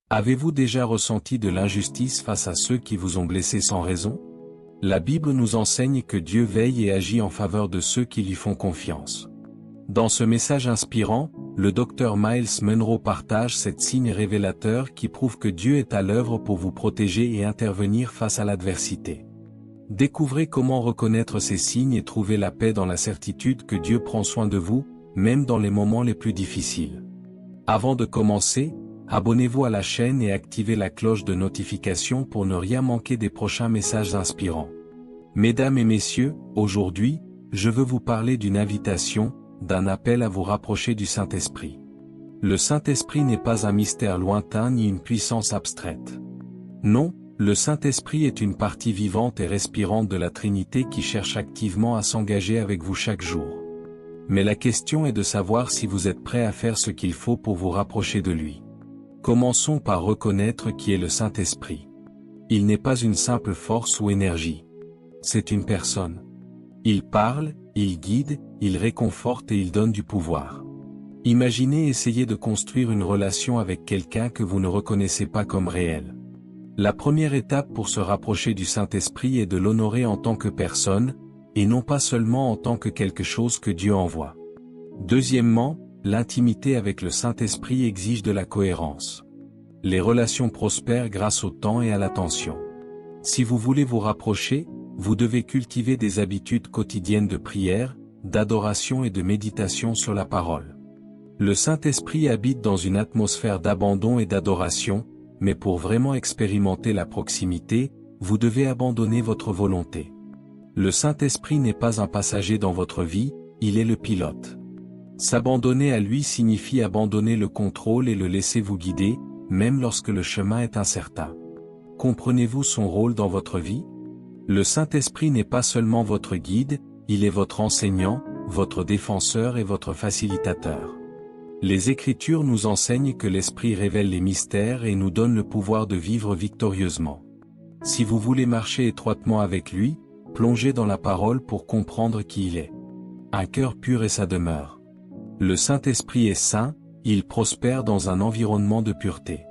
Avez-vous déjà ressenti de l'injustice face à ceux qui vous ont blessé sans raison? La Bible nous enseigne que Dieu veille et agit en faveur de ceux qui lui font confiance. Dans ce message inspirant, le docteur Myles Munroe partage 7 signes révélateurs qui prouvent que Dieu est à l'œuvre pour vous protéger et intervenir face à l'adversité. Découvrez comment reconnaître ces signes et trouver la paix dans la certitude que Dieu prend soin de vous, même dans les moments les plus difficiles. Avant de commencer, abonnez-vous à la chaîne et activez la cloche de notification pour ne rien manquer des prochains messages inspirants. Mesdames et messieurs, aujourd'hui, je veux vous parler d'une invitation, d'un appel à vous rapprocher du Saint-Esprit. Le Saint-Esprit n'est pas un mystère lointain ni une puissance abstraite. Non, le Saint-Esprit est une partie vivante et respirante de la Trinité qui cherche activement à s'engager avec vous chaque jour. Mais la question est de savoir si vous êtes prêt à faire ce qu'il faut pour vous rapprocher de lui. Commençons par reconnaître qui est le Saint-Esprit. Il n'est pas une simple force ou énergie. C'est une personne. Il parle, il guide, il réconforte et il donne du pouvoir. Imaginez essayer de construire une relation avec quelqu'un que vous ne reconnaissez pas comme réel. La première étape pour se rapprocher du Saint-Esprit est de l'honorer en tant que personne, et non pas seulement en tant que quelque chose que Dieu envoie. Deuxièmement, l'intimité avec le Saint-Esprit exige de la cohérence. Les relations prospèrent grâce au temps et à l'attention. Si vous voulez vous rapprocher, vous devez cultiver des habitudes quotidiennes de prière, d'adoration et de méditation sur la parole. Le Saint-Esprit habite dans une atmosphère d'abandon et d'adoration, mais pour vraiment expérimenter la proximité, vous devez abandonner votre volonté. Le Saint-Esprit n'est pas un passager dans votre vie, il est le pilote. S'abandonner à lui signifie abandonner le contrôle et le laisser vous guider, même lorsque le chemin est incertain. Comprenez-vous son rôle dans votre vie? Le Saint-Esprit n'est pas seulement votre guide, il est votre enseignant, votre défenseur et votre facilitateur. Les Écritures nous enseignent que l'Esprit révèle les mystères et nous donne le pouvoir de vivre victorieusement. Si vous voulez marcher étroitement avec lui, plongez dans la parole pour comprendre qui il est. Un cœur pur est sa demeure. Le Saint-Esprit est saint, il prospère dans un environnement de pureté.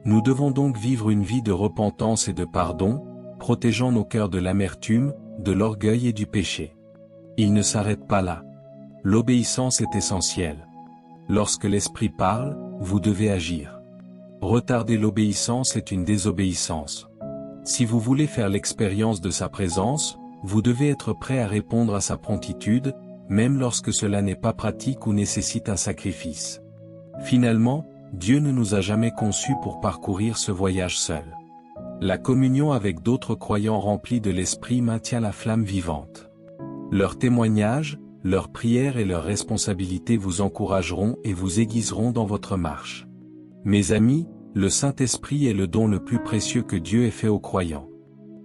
Nous devons donc vivre une vie de repentance et de pardon, protégeant nos cœurs de l'amertume, de l'orgueil et du péché. Il ne s'arrête pas là. L'obéissance est essentielle. Lorsque l'Esprit parle, vous devez agir. Retarder l'obéissance est une désobéissance. Si vous voulez faire l'expérience de sa présence, vous devez être prêt à répondre à sa promptitude, même lorsque cela n'est pas pratique ou nécessite un sacrifice. Finalement, Dieu ne nous a jamais conçus pour parcourir ce voyage seul. La communion avec d'autres croyants remplis de l'Esprit maintient la flamme vivante. Leurs témoignages, leurs prières et leurs responsabilités vous encourageront et vous aiguiseront dans votre marche. Mes amis, le Saint-Esprit est le don le plus précieux que Dieu ait fait aux croyants.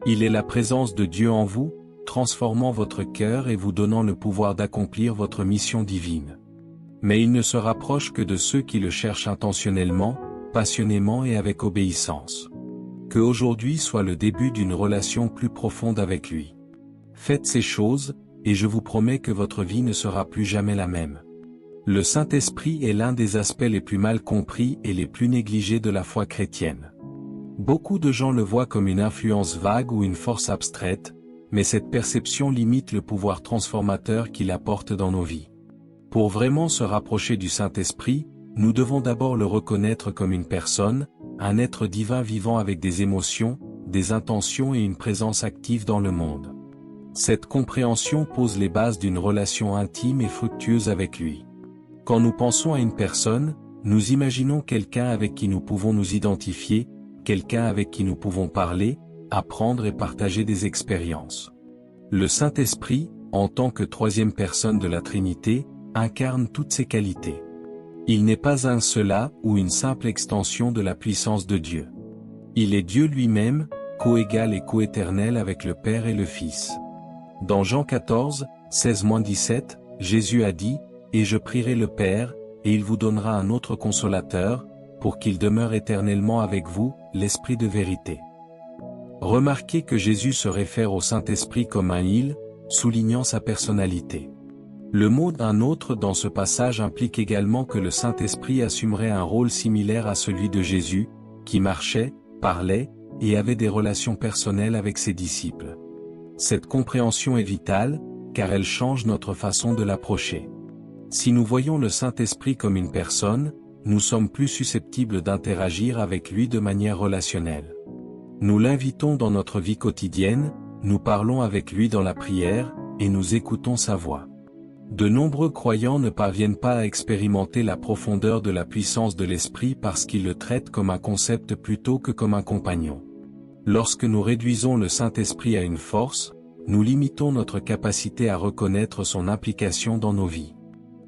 Il est la présence de Dieu en vous, transformant votre cœur et vous donnant le pouvoir d'accomplir votre mission divine. Mais il ne se rapproche que de ceux qui le cherchent intentionnellement, passionnément et avec obéissance. Que aujourd'hui soit le début d'une relation plus profonde avec lui. Faites ces choses, et je vous promets que votre vie ne sera plus jamais la même. Le Saint-Esprit est l'un des aspects les plus mal compris et les plus négligés de la foi chrétienne. Beaucoup de gens le voient comme une influence vague ou une force abstraite, mais cette perception limite le pouvoir transformateur qu'il apporte dans nos vies. Pour vraiment se rapprocher du Saint-Esprit, nous devons d'abord le reconnaître comme une personne, un être divin vivant avec des émotions, des intentions et une présence active dans le monde. Cette compréhension pose les bases d'une relation intime et fructueuse avec lui. Quand nous pensons à une personne, nous imaginons quelqu'un avec qui nous pouvons nous identifier, quelqu'un avec qui nous pouvons parler, apprendre et partager des expériences. Le Saint-Esprit, en tant que troisième personne de la Trinité, incarne toutes ces qualités. Il n'est pas un cela ou une simple extension de la puissance de Dieu. Il est Dieu lui-même, coégal et coéternel avec le Père et le Fils. Dans Jean 14, 16-17, Jésus a dit, « Et je prierai le Père, et il vous donnera un autre consolateur, pour qu'il demeure éternellement avec vous, l'Esprit de vérité. » Remarquez que Jésus se réfère au Saint-Esprit comme un « il », soulignant sa personnalité. Le mot « un autre » dans ce passage implique également que le Saint-Esprit assumerait un rôle similaire à celui de Jésus, qui marchait, parlait, et avait des relations personnelles avec ses disciples. Cette compréhension est vitale, car elle change notre façon de l'approcher. Si nous voyons le Saint-Esprit comme une personne, nous sommes plus susceptibles d'interagir avec lui de manière relationnelle. Nous l'invitons dans notre vie quotidienne, nous parlons avec lui dans la prière, et nous écoutons sa voix. De nombreux croyants ne parviennent pas à expérimenter la profondeur de la puissance de l'Esprit parce qu'ils le traitent comme un concept plutôt que comme un compagnon. Lorsque nous réduisons le Saint-Esprit à une force, nous limitons notre capacité à reconnaître son implication dans nos vies.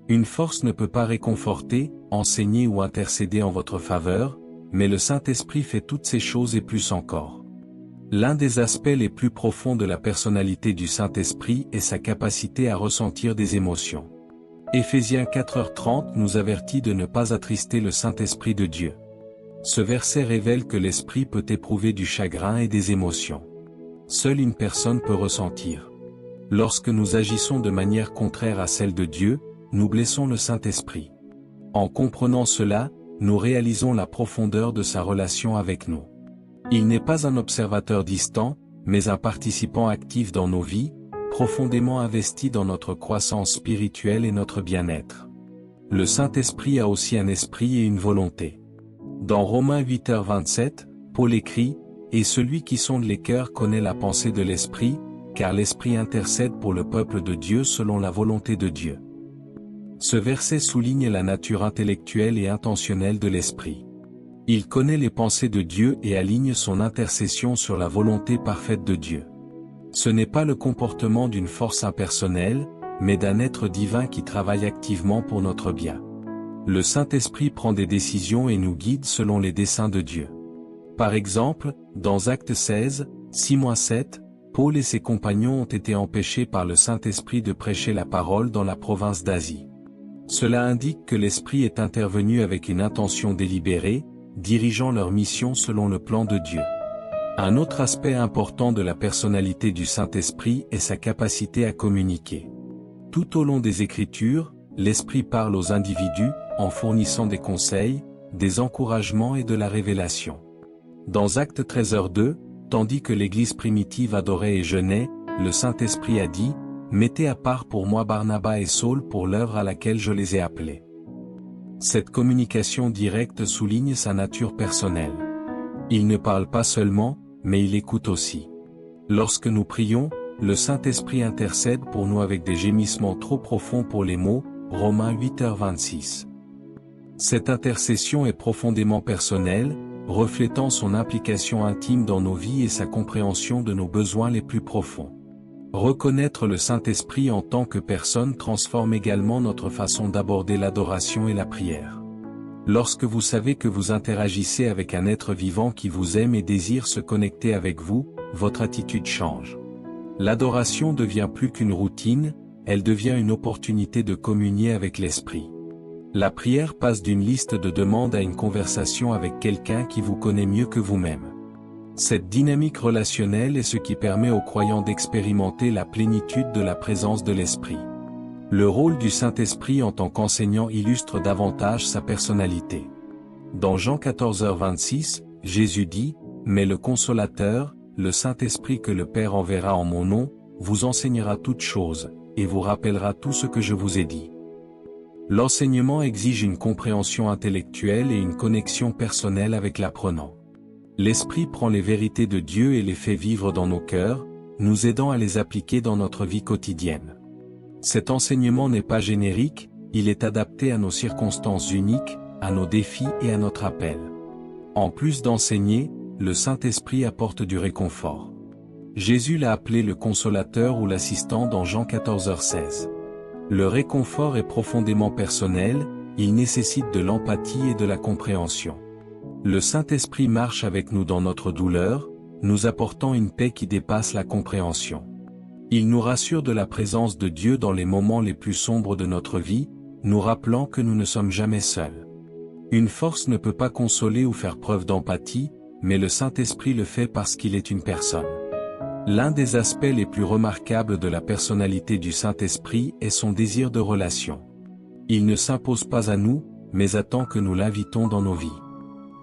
Une force ne peut pas réconforter, enseigner ou intercéder en votre faveur, mais le Saint-Esprit fait toutes ces choses et plus encore. L'un des aspects les plus profonds de la personnalité du Saint-Esprit est sa capacité à ressentir des émotions. Éphésiens 4h30 nous avertit de ne pas attrister le Saint-Esprit de Dieu. Ce verset révèle que l'Esprit peut éprouver du chagrin et des émotions. Seule une personne peut ressentir. Lorsque nous agissons de manière contraire à celle de Dieu, nous blessons le Saint-Esprit. En comprenant cela, nous réalisons la profondeur de sa relation avec nous. Il n'est pas un observateur distant, mais un participant actif dans nos vies, profondément investi dans notre croissance spirituelle et notre bien-être. Le Saint-Esprit a aussi un esprit et une volonté. Dans Romains 8h27, Paul écrit « Et celui qui sonde les cœurs connaît la pensée de l'Esprit, car l'Esprit intercède pour le peuple de Dieu selon la volonté de Dieu. » Ce verset souligne la nature intellectuelle et intentionnelle de l'Esprit. Il connaît les pensées de Dieu et aligne son intercession sur la volonté parfaite de Dieu. Ce n'est pas le comportement d'une force impersonnelle, mais d'un être divin qui travaille activement pour notre bien. Le Saint-Esprit prend des décisions et nous guide selon les desseins de Dieu. Par exemple, dans Actes 16, 6-7, Paul et ses compagnons ont été empêchés par le Saint-Esprit de prêcher la parole dans la province d'Asie. Cela indique que l'Esprit est intervenu avec une intention délibérée, dirigeant leur mission selon le plan de Dieu. Un autre aspect important de la personnalité du Saint-Esprit est sa capacité à communiquer. Tout au long des Écritures, l'Esprit parle aux individus, en fournissant des conseils, des encouragements et de la révélation. Dans Actes 13h2, tandis que l'Église primitive adorait et jeûnait, le Saint-Esprit a dit « Mettez à part pour moi Barnabas et Saul pour l'œuvre à laquelle je les ai appelés. » Cette communication directe souligne sa nature personnelle. Il ne parle pas seulement, mais il écoute aussi. Lorsque nous prions, le Saint-Esprit intercède pour nous avec des gémissements trop profonds pour les mots, Romains 8h26. Cette intercession est profondément personnelle, reflétant son implication intime dans nos vies et sa compréhension de nos besoins les plus profonds. Reconnaître le Saint-Esprit en tant que personne transforme également notre façon d'aborder l'adoration et la prière. Lorsque vous savez que vous interagissez avec un être vivant qui vous aime et désire se connecter avec vous, votre attitude change. L'adoration devient plus qu'une routine, elle devient une opportunité de communier avec l'Esprit. La prière passe d'une liste de demandes à une conversation avec quelqu'un qui vous connaît mieux que vous-même. Cette dynamique relationnelle est ce qui permet aux croyants d'expérimenter la plénitude de la présence de l'Esprit. Le rôle du Saint-Esprit en tant qu'enseignant illustre davantage sa personnalité. Dans Jean 14h26, Jésus dit « Mais le Consolateur, le Saint-Esprit que le Père enverra en mon nom, vous enseignera toutes choses, et vous rappellera tout ce que je vous ai dit. » L'enseignement exige une compréhension intellectuelle et une connexion personnelle avec l'apprenant. L'Esprit prend les vérités de Dieu et les fait vivre dans nos cœurs, nous aidant à les appliquer dans notre vie quotidienne. Cet enseignement n'est pas générique, il est adapté à nos circonstances uniques, à nos défis et à notre appel. En plus d'enseigner, le Saint-Esprit apporte du réconfort. Jésus l'a appelé le consolateur ou l'assistant dans Jean 14h16. Le réconfort est profondément personnel, il nécessite de l'empathie et de la compréhension. Le Saint-Esprit marche avec nous dans notre douleur, nous apportant une paix qui dépasse la compréhension. Il nous rassure de la présence de Dieu dans les moments les plus sombres de notre vie, nous rappelant que nous ne sommes jamais seuls. Une force ne peut pas consoler ou faire preuve d'empathie, mais le Saint-Esprit le fait parce qu'il est une personne. L'un des aspects les plus remarquables de la personnalité du Saint-Esprit est son désir de relation. Il ne s'impose pas à nous, mais attend que nous l'invitons dans nos vies.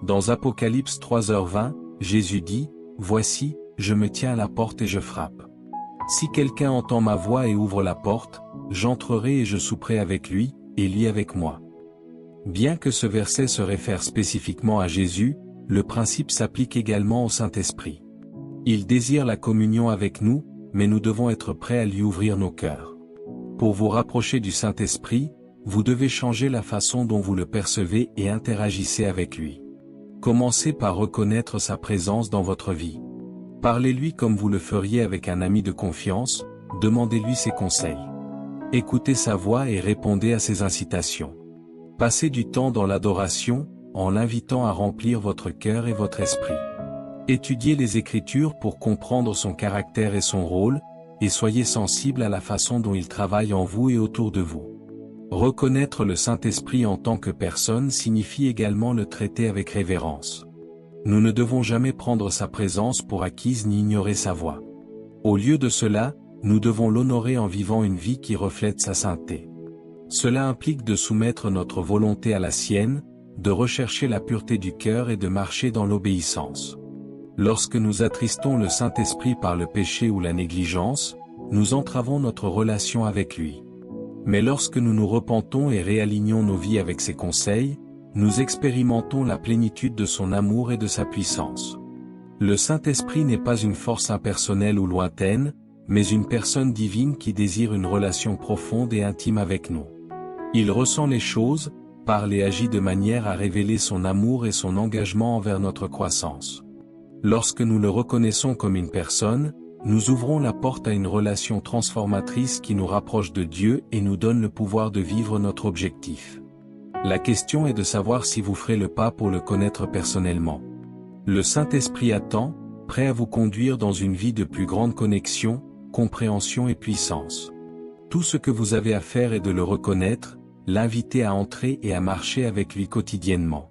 Dans Apocalypse 3h20, Jésus dit, « Voici, je me tiens à la porte et je frappe. Si quelqu'un entend ma voix et ouvre la porte, j'entrerai et je souperai avec lui, et lui avec moi. » Bien que ce verset se réfère spécifiquement à Jésus, le principe s'applique également au Saint-Esprit. Il désire la communion avec nous, mais nous devons être prêts à lui ouvrir nos cœurs. Pour vous rapprocher du Saint-Esprit, vous devez changer la façon dont vous le percevez et interagissez avec lui. Commencez par reconnaître sa présence dans votre vie. Parlez-lui comme vous le feriez avec un ami de confiance, demandez-lui ses conseils. Écoutez sa voix et répondez à ses incitations. Passez du temps dans l'adoration, en l'invitant à remplir votre cœur et votre esprit. Étudiez les Écritures pour comprendre son caractère et son rôle, et soyez sensible à la façon dont il travaille en vous et autour de vous. Reconnaître le Saint-Esprit en tant que personne signifie également le traiter avec révérence. Nous ne devons jamais prendre sa présence pour acquise ni ignorer sa voix. Au lieu de cela, nous devons l'honorer en vivant une vie qui reflète sa sainteté. Cela implique de soumettre notre volonté à la sienne, de rechercher la pureté du cœur et de marcher dans l'obéissance. Lorsque nous attristons le Saint-Esprit par le péché ou la négligence, nous entravons notre relation avec lui. Mais lorsque nous nous repentons et réalignons nos vies avec ses conseils, nous expérimentons la plénitude de son amour et de sa puissance. Le Saint-Esprit n'est pas une force impersonnelle ou lointaine, mais une personne divine qui désire une relation profonde et intime avec nous. Il ressent les choses, parle et agit de manière à révéler son amour et son engagement envers notre croissance. Lorsque nous le reconnaissons comme une personne, nous ouvrons la porte à une relation transformatrice qui nous rapproche de Dieu et nous donne le pouvoir de vivre notre objectif. La question est de savoir si vous ferez le pas pour le connaître personnellement. Le Saint-Esprit attend, prêt à vous conduire dans une vie de plus grande connexion, compréhension et puissance. Tout ce que vous avez à faire est de le reconnaître, l'inviter à entrer et à marcher avec lui quotidiennement.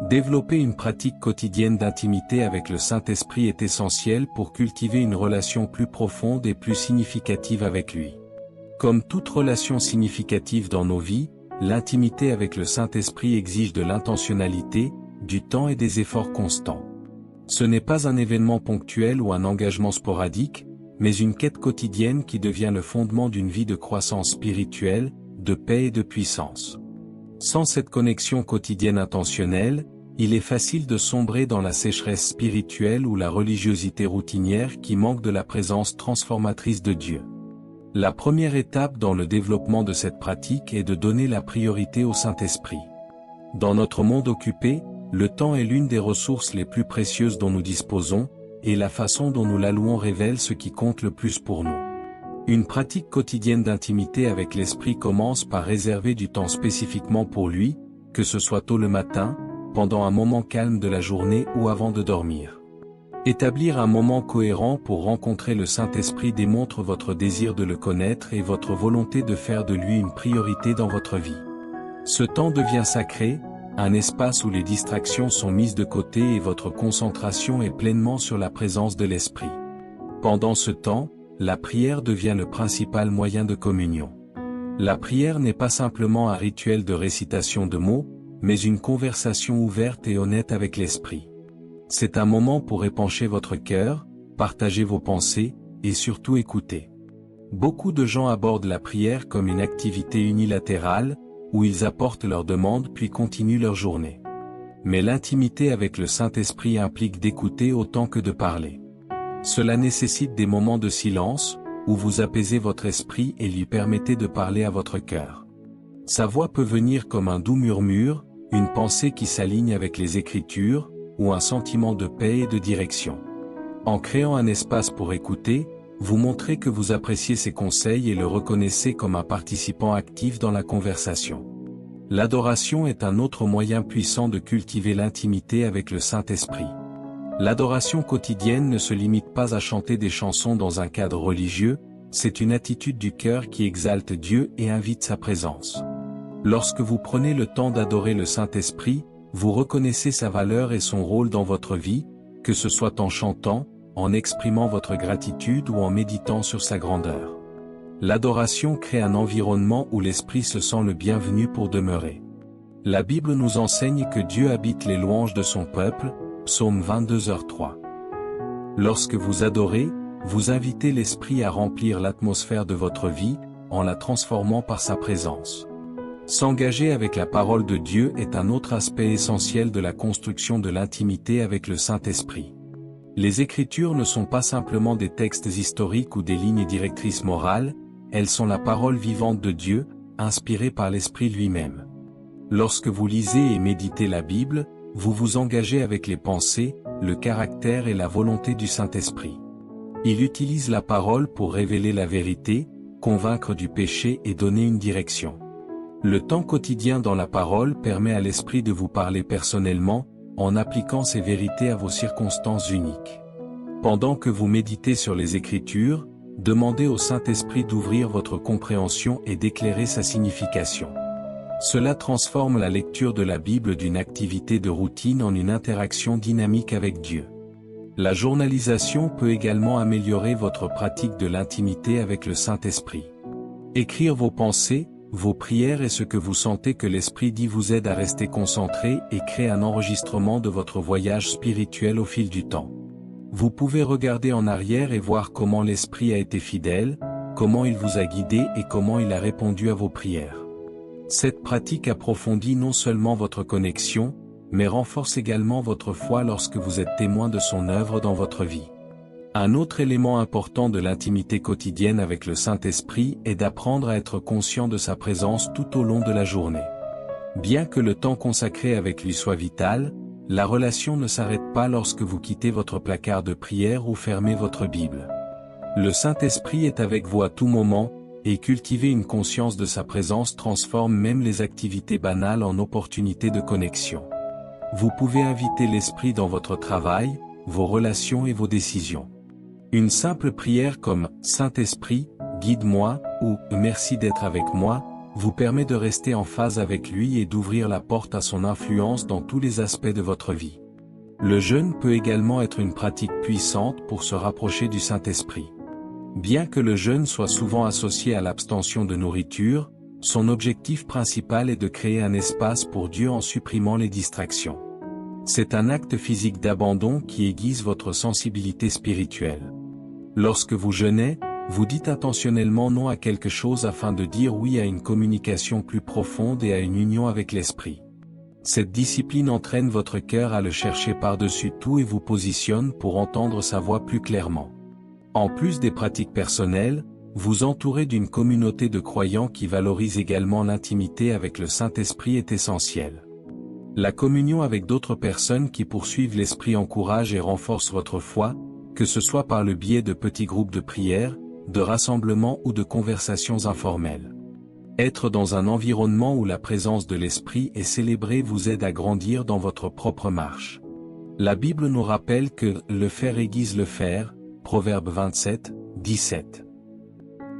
Développer une pratique quotidienne d'intimité avec le Saint-Esprit est essentiel pour cultiver une relation plus profonde et plus significative avec lui. Comme toute relation significative dans nos vies, l'intimité avec le Saint-Esprit exige de l'intentionnalité, du temps et des efforts constants. Ce n'est pas un événement ponctuel ou un engagement sporadique, mais une quête quotidienne qui devient le fondement d'une vie de croissance spirituelle, de paix et de puissance. Sans cette connexion quotidienne intentionnelle, il est facile de sombrer dans la sécheresse spirituelle ou la religiosité routinière qui manque de la présence transformatrice de Dieu. La première étape dans le développement de cette pratique est de donner la priorité au Saint-Esprit. Dans notre monde occupé, le temps est l'une des ressources les plus précieuses dont nous disposons, et la façon dont nous l'allouons révèle ce qui compte le plus pour nous. Une pratique quotidienne d'intimité avec l'Esprit commence par réserver du temps spécifiquement pour lui, que ce soit tôt le matin, pendant un moment calme de la journée ou avant de dormir. Établir un moment cohérent pour rencontrer le Saint-Esprit démontre votre désir de le connaître et votre volonté de faire de lui une priorité dans votre vie. Ce temps devient sacré, un espace où les distractions sont mises de côté et votre concentration est pleinement sur la présence de l'Esprit. Pendant ce temps, la prière devient le principal moyen de communion. La prière n'est pas simplement un rituel de récitation de mots, mais une conversation ouverte et honnête avec l'Esprit. C'est un moment pour épancher votre cœur, partager vos pensées, et surtout écouter. Beaucoup de gens abordent la prière comme une activité unilatérale, où ils apportent leurs demandes puis continuent leur journée. Mais l'intimité avec le Saint-Esprit implique d'écouter autant que de parler. Cela nécessite des moments de silence, où vous apaisez votre esprit et lui permettez de parler à votre cœur. Sa voix peut venir comme un doux murmure, une pensée qui s'aligne avec les Écritures, ou un sentiment de paix et de direction. En créant un espace pour écouter, vous montrez que vous appréciez ses conseils et le reconnaissez comme un participant actif dans la conversation. L'adoration est un autre moyen puissant de cultiver l'intimité avec le Saint-Esprit. L'adoration quotidienne ne se limite pas à chanter des chansons dans un cadre religieux, c'est une attitude du cœur qui exalte Dieu et invite sa présence. Lorsque vous prenez le temps d'adorer le Saint-Esprit, vous reconnaissez sa valeur et son rôle dans votre vie, que ce soit en chantant, en exprimant votre gratitude ou en méditant sur sa grandeur. L'adoration crée un environnement où l'Esprit se sent le bienvenu pour demeurer. La Bible nous enseigne que Dieu habite les louanges de son peuple, Psaume 22h3. Lorsque vous adorez, vous invitez l'Esprit à remplir l'atmosphère de votre vie, en la transformant par sa présence. S'engager avec la parole de Dieu est un autre aspect essentiel de la construction de l'intimité avec le Saint-Esprit. Les Écritures ne sont pas simplement des textes historiques ou des lignes directrices morales, elles sont la parole vivante de Dieu, inspirée par l'Esprit lui-même. Lorsque vous lisez et méditez la Bible, vous vous engagez avec les pensées, le caractère et la volonté du Saint-Esprit. Il utilise la parole pour révéler la vérité, convaincre du péché et donner une direction. Le temps quotidien dans la parole permet à l'Esprit de vous parler personnellement, en appliquant ces vérités à vos circonstances uniques. Pendant que vous méditez sur les Écritures, demandez au Saint-Esprit d'ouvrir votre compréhension et d'éclairer sa signification. Cela transforme la lecture de la Bible d'une activité de routine en une interaction dynamique avec Dieu. La journalisation peut également améliorer votre pratique de l'intimité avec le Saint-Esprit. Écrire vos pensées, vos prières et ce que vous sentez que l'Esprit dit vous aide à rester concentré et crée un enregistrement de votre voyage spirituel au fil du temps. Vous pouvez regarder en arrière et voir comment l'Esprit a été fidèle, comment il vous a guidé et comment il a répondu à vos prières. Cette pratique approfondit non seulement votre connexion, mais renforce également votre foi lorsque vous êtes témoin de son œuvre dans votre vie. Un autre élément important de l'intimité quotidienne avec le Saint-Esprit est d'apprendre à être conscient de sa présence tout au long de la journée. Bien que le temps consacré avec lui soit vital, la relation ne s'arrête pas lorsque vous quittez votre placard de prière ou fermez votre Bible. Le Saint-Esprit est avec vous à tout moment, et cultiver une conscience de sa présence transforme même les activités banales en opportunités de connexion. Vous pouvez inviter l'Esprit dans votre travail, vos relations et vos décisions. Une simple prière comme « Saint-Esprit, guide-moi » ou « Merci d'être avec moi » vous permet de rester en phase avec lui et d'ouvrir la porte à son influence dans tous les aspects de votre vie. Le jeûne peut également être une pratique puissante pour se rapprocher du Saint-Esprit. Bien que le jeûne soit souvent associé à l'abstention de nourriture, son objectif principal est de créer un espace pour Dieu en supprimant les distractions. C'est un acte physique d'abandon qui aiguise votre sensibilité spirituelle. Lorsque vous jeûnez, vous dites intentionnellement non à quelque chose afin de dire oui à une communication plus profonde et à une union avec l'Esprit. Cette discipline entraîne votre cœur à le chercher par-dessus tout et vous positionne pour entendre sa voix plus clairement. En plus des pratiques personnelles, vous entourez d'une communauté de croyants qui valorise également l'intimité avec le Saint-Esprit est essentielle. La communion avec d'autres personnes qui poursuivent l'Esprit encourage et renforce votre foi, que ce soit par le biais de petits groupes de prière, de rassemblements ou de conversations informelles. Être dans un environnement où la présence de l'Esprit est célébrée vous aide à grandir dans votre propre marche. La Bible nous rappelle que « le faire aiguise le faire », Proverbe 27, 17.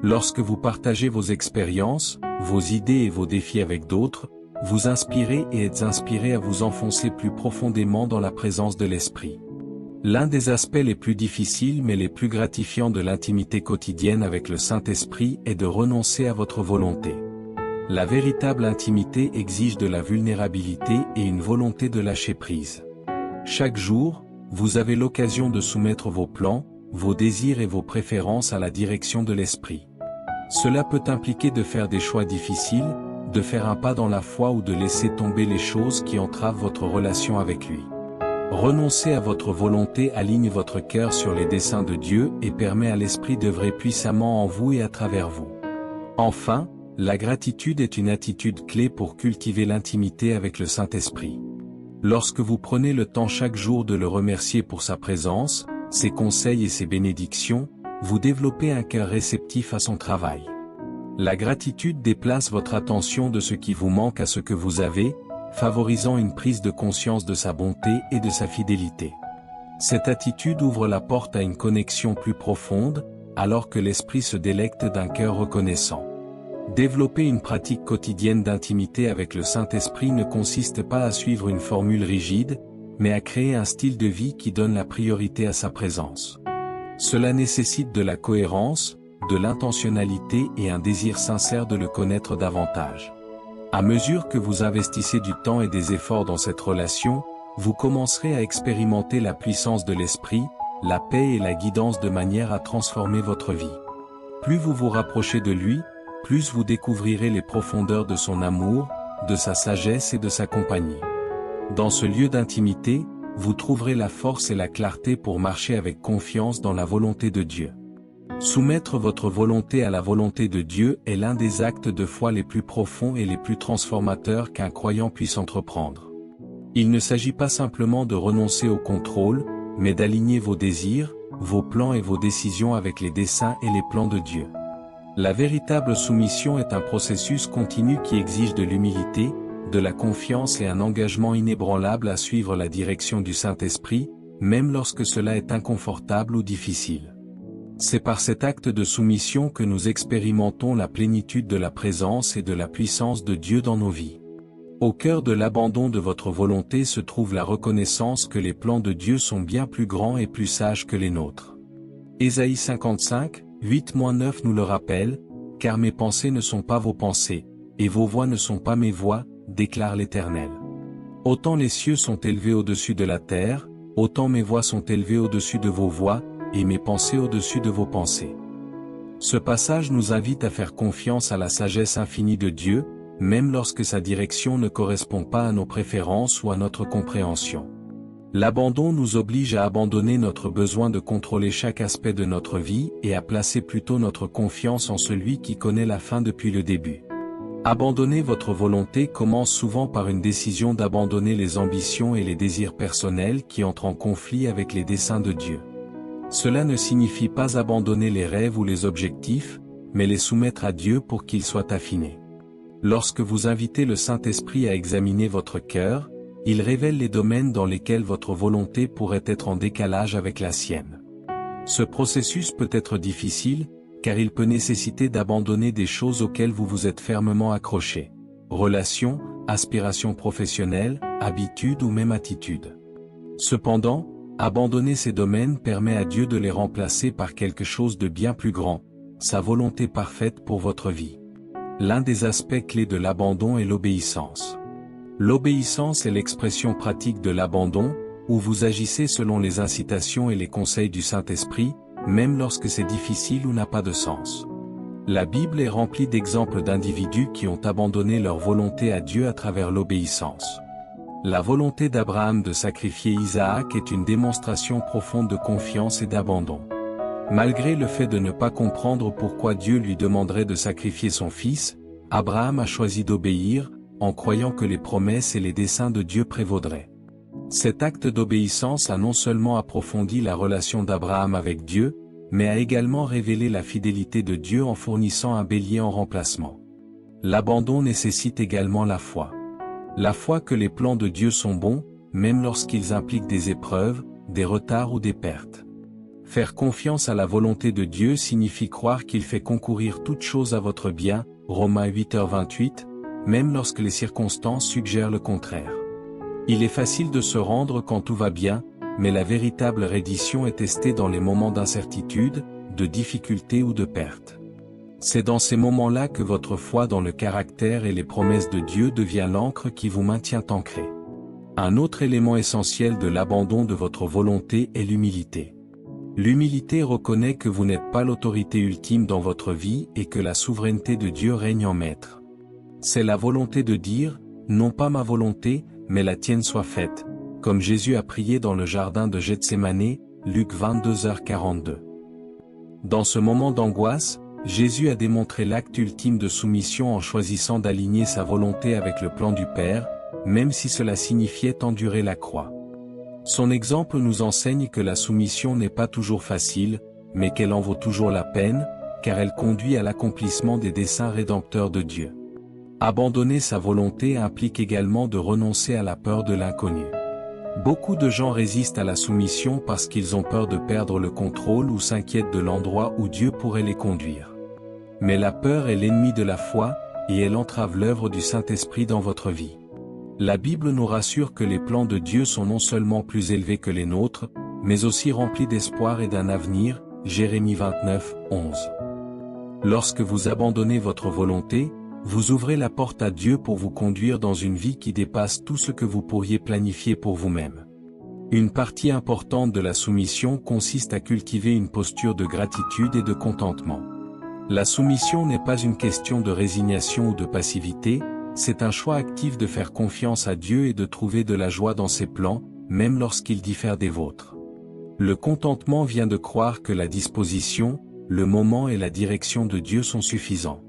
Lorsque vous partagez vos expériences, vos idées et vos défis avec d'autres, vous inspirez et êtes inspiré à vous enfoncer plus profondément dans la présence de l'Esprit. L'un des aspects les plus difficiles mais les plus gratifiants de l'intimité quotidienne avec le Saint-Esprit est de renoncer à votre volonté. La véritable intimité exige de la vulnérabilité et une volonté de lâcher prise. Chaque jour, vous avez l'occasion de soumettre vos plans, vos désirs et vos préférences à la direction de l'Esprit. Cela peut impliquer de faire des choix difficiles, de faire un pas dans la foi ou de laisser tomber les choses qui entravent votre relation avec lui. Renoncer à votre volonté aligne votre cœur sur les desseins de Dieu et permet à l'Esprit d'œuvrer puissamment en vous et à travers vous. Enfin, la gratitude est une attitude clé pour cultiver l'intimité avec le Saint-Esprit. Lorsque vous prenez le temps chaque jour de le remercier pour sa présence, ses conseils et ses bénédictions, vous développez un cœur réceptif à son travail. La gratitude déplace votre attention de ce qui vous manque à ce que vous avez, favorisant une prise de conscience de sa bonté et de sa fidélité. Cette attitude ouvre la porte à une connexion plus profonde, alors que l'Esprit se délecte d'un cœur reconnaissant. Développer une pratique quotidienne d'intimité avec le Saint-Esprit ne consiste pas à suivre une formule rigide, mais à créer un style de vie qui donne la priorité à sa présence. Cela nécessite de la cohérence, de l'intentionnalité et un désir sincère de le connaître davantage. À mesure que vous investissez du temps et des efforts dans cette relation, vous commencerez à expérimenter la puissance de l'Esprit, la paix et la guidance de manière à transformer votre vie. Plus vous vous rapprochez de lui, plus vous découvrirez les profondeurs de son amour, de sa sagesse et de sa compagnie. Dans ce lieu d'intimité, vous trouverez la force et la clarté pour marcher avec confiance dans la volonté de Dieu. Soumettre votre volonté à la volonté de Dieu est l'un des actes de foi les plus profonds et les plus transformateurs qu'un croyant puisse entreprendre. Il ne s'agit pas simplement de renoncer au contrôle, mais d'aligner vos désirs, vos plans et vos décisions avec les desseins et les plans de Dieu. La véritable soumission est un processus continu qui exige de l'humilité, de la confiance et un engagement inébranlable à suivre la direction du Saint-Esprit, même lorsque cela est inconfortable ou difficile. C'est par cet acte de soumission que nous expérimentons la plénitude de la présence et de la puissance de Dieu dans nos vies. Au cœur de l'abandon de votre volonté se trouve la reconnaissance que les plans de Dieu sont bien plus grands et plus sages que les nôtres. Ésaïe 55, 8-9 nous le rappelle, « Car mes pensées ne sont pas vos pensées, et vos voies ne sont pas mes voies, déclare l'Éternel. Autant les cieux sont élevés au-dessus de la terre, autant mes voies sont élevées au-dessus de vos voies, et mes pensées au-dessus de vos pensées. » Ce passage nous invite à faire confiance à la sagesse infinie de Dieu, même lorsque sa direction ne correspond pas à nos préférences ou à notre compréhension. L'abandon nous oblige à abandonner notre besoin de contrôler chaque aspect de notre vie et à placer plutôt notre confiance en celui qui connaît la fin depuis le début. Abandonner votre volonté commence souvent par une décision d'abandonner les ambitions et les désirs personnels qui entrent en conflit avec les desseins de Dieu. Cela ne signifie pas abandonner les rêves ou les objectifs, mais les soumettre à Dieu pour qu'ils soient affinés. Lorsque vous invitez le Saint-Esprit à examiner votre cœur, il révèle les domaines dans lesquels votre volonté pourrait être en décalage avec la sienne. Ce processus peut être difficile, car il peut nécessiter d'abandonner des choses auxquelles vous vous êtes fermement accroché. Relations, aspirations professionnelles, habitudes ou même attitudes. Cependant, abandonner ces domaines permet à Dieu de les remplacer par quelque chose de bien plus grand, sa volonté parfaite pour votre vie. L'un des aspects clés de l'abandon est l'obéissance. L'obéissance est l'expression pratique de l'abandon, où vous agissez selon les incitations et les conseils du Saint-Esprit, même lorsque c'est difficile ou n'a pas de sens. La Bible est remplie d'exemples d'individus qui ont abandonné leur volonté à Dieu à travers l'obéissance. La volonté d'Abraham de sacrifier Isaac est une démonstration profonde de confiance et d'abandon. Malgré le fait de ne pas comprendre pourquoi Dieu lui demanderait de sacrifier son fils, Abraham a choisi d'obéir, en croyant que les promesses et les desseins de Dieu prévaudraient. Cet acte d'obéissance a non seulement approfondi la relation d'Abraham avec Dieu, mais a également révélé la fidélité de Dieu en fournissant un bélier en remplacement. L'abandon nécessite également la foi. La foi que les plans de Dieu sont bons, même lorsqu'ils impliquent des épreuves, des retards ou des pertes. Faire confiance à la volonté de Dieu signifie croire qu'il fait concourir toutes choses à votre bien, Romains 8h28, même lorsque les circonstances suggèrent le contraire. Il est facile de se rendre quand tout va bien, mais la véritable reddition est testée dans les moments d'incertitude, de difficulté ou de perte. C'est dans ces moments-là que votre foi dans le caractère et les promesses de Dieu devient l'encre qui vous maintient ancré. Un autre élément essentiel de l'abandon de votre volonté est l'humilité. L'humilité reconnaît que vous n'êtes pas l'autorité ultime dans votre vie et que la souveraineté de Dieu règne en maître. C'est la volonté de dire, non pas ma volonté, mais la tienne soit faite, comme Jésus a prié dans le jardin de Gethsémanée, Luc 22h42. Dans ce moment d'angoisse, Jésus a démontré l'acte ultime de soumission en choisissant d'aligner sa volonté avec le plan du Père, même si cela signifiait endurer la croix. Son exemple nous enseigne que la soumission n'est pas toujours facile, mais qu'elle en vaut toujours la peine, car elle conduit à l'accomplissement des desseins rédempteurs de Dieu. Abandonner sa volonté implique également de renoncer à la peur de l'inconnu. Beaucoup de gens résistent à la soumission parce qu'ils ont peur de perdre le contrôle ou s'inquiètent de l'endroit où Dieu pourrait les conduire. Mais la peur est l'ennemi de la foi, et elle entrave l'œuvre du Saint-Esprit dans votre vie. La Bible nous rassure que les plans de Dieu sont non seulement plus élevés que les nôtres, mais aussi remplis d'espoir et d'un avenir, Jérémie 29, 11. Lorsque vous abandonnez votre volonté, vous ouvrez la porte à Dieu pour vous conduire dans une vie qui dépasse tout ce que vous pourriez planifier pour vous-même. Une partie importante de la soumission consiste à cultiver une posture de gratitude et de contentement. La soumission n'est pas une question de résignation ou de passivité, c'est un choix actif de faire confiance à Dieu et de trouver de la joie dans ses plans, même lorsqu'ils diffèrent des vôtres. Le contentement vient de croire que la disposition, le moment et la direction de Dieu sont suffisants.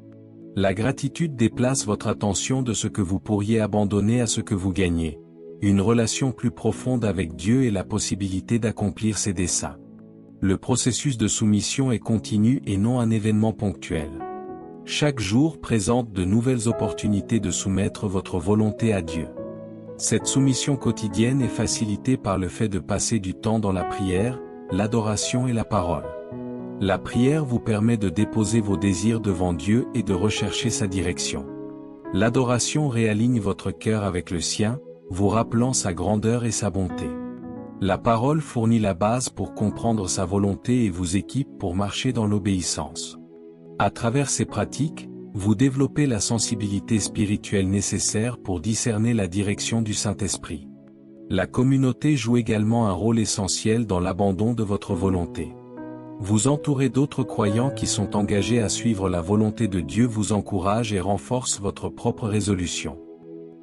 La gratitude déplace votre attention de ce que vous pourriez abandonner à ce que vous gagnez, une relation plus profonde avec Dieu et la possibilité d'accomplir ses desseins. Le processus de soumission est continu et non un événement ponctuel. Chaque jour présente de nouvelles opportunités de soumettre votre volonté à Dieu. Cette soumission quotidienne est facilitée par le fait de passer du temps dans la prière, l'adoration et la parole. La prière vous permet de déposer vos désirs devant Dieu et de rechercher sa direction. L'adoration réaligne votre cœur avec le sien, vous rappelant sa grandeur et sa bonté. La parole fournit la base pour comprendre sa volonté et vous équipe pour marcher dans l'obéissance. À travers ces pratiques, vous développez la sensibilité spirituelle nécessaire pour discerner la direction du Saint-Esprit. La communauté joue également un rôle essentiel dans l'abandon de votre volonté. Vous entourez d'autres croyants qui sont engagés à suivre la volonté de Dieu vous encourage et renforce votre propre résolution.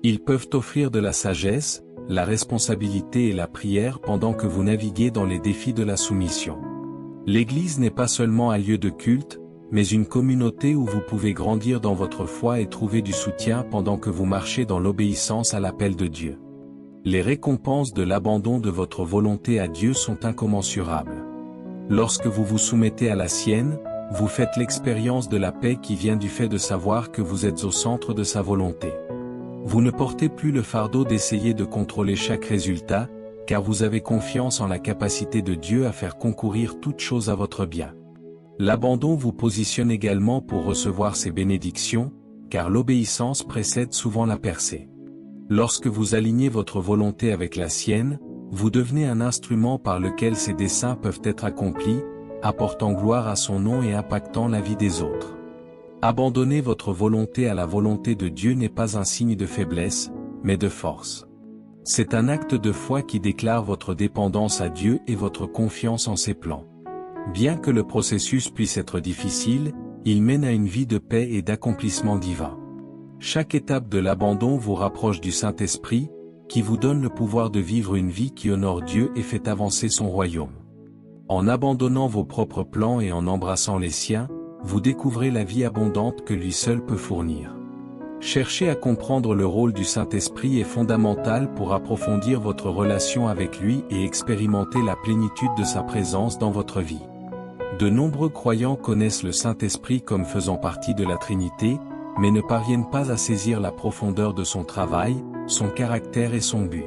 Ils peuvent offrir de la sagesse, la responsabilité et la prière pendant que vous naviguez dans les défis de la soumission. L'Église n'est pas seulement un lieu de culte, mais une communauté où vous pouvez grandir dans votre foi et trouver du soutien pendant que vous marchez dans l'obéissance à l'appel de Dieu. Les récompenses de l'abandon de votre volonté à Dieu sont incommensurables. Lorsque vous vous soumettez à la sienne, vous faites l'expérience de la paix qui vient du fait de savoir que vous êtes au centre de sa volonté. Vous ne portez plus le fardeau d'essayer de contrôler chaque résultat, car vous avez confiance en la capacité de Dieu à faire concourir toutes choses à votre bien. L'abandon vous positionne également pour recevoir ses bénédictions, car l'obéissance précède souvent la percée. Lorsque vous alignez votre volonté avec la sienne, vous devenez un instrument par lequel ses desseins peuvent être accomplis, apportant gloire à son nom et impactant la vie des autres. Abandonner votre volonté à la volonté de Dieu n'est pas un signe de faiblesse, mais de force. C'est un acte de foi qui déclare votre dépendance à Dieu et votre confiance en ses plans. Bien que le processus puisse être difficile, il mène à une vie de paix et d'accomplissement divin. Chaque étape de l'abandon vous rapproche du Saint-Esprit, qui vous donne le pouvoir de vivre une vie qui honore Dieu et fait avancer son royaume. En abandonnant vos propres plans et en embrassant les siens, vous découvrez la vie abondante que lui seul peut fournir. Chercher à comprendre le rôle du Saint-Esprit est fondamental pour approfondir votre relation avec lui et expérimenter la plénitude de sa présence dans votre vie. De nombreux croyants connaissent le Saint-Esprit comme faisant partie de la Trinité, mais ne parviennent pas à saisir la profondeur de son travail, son caractère et son but.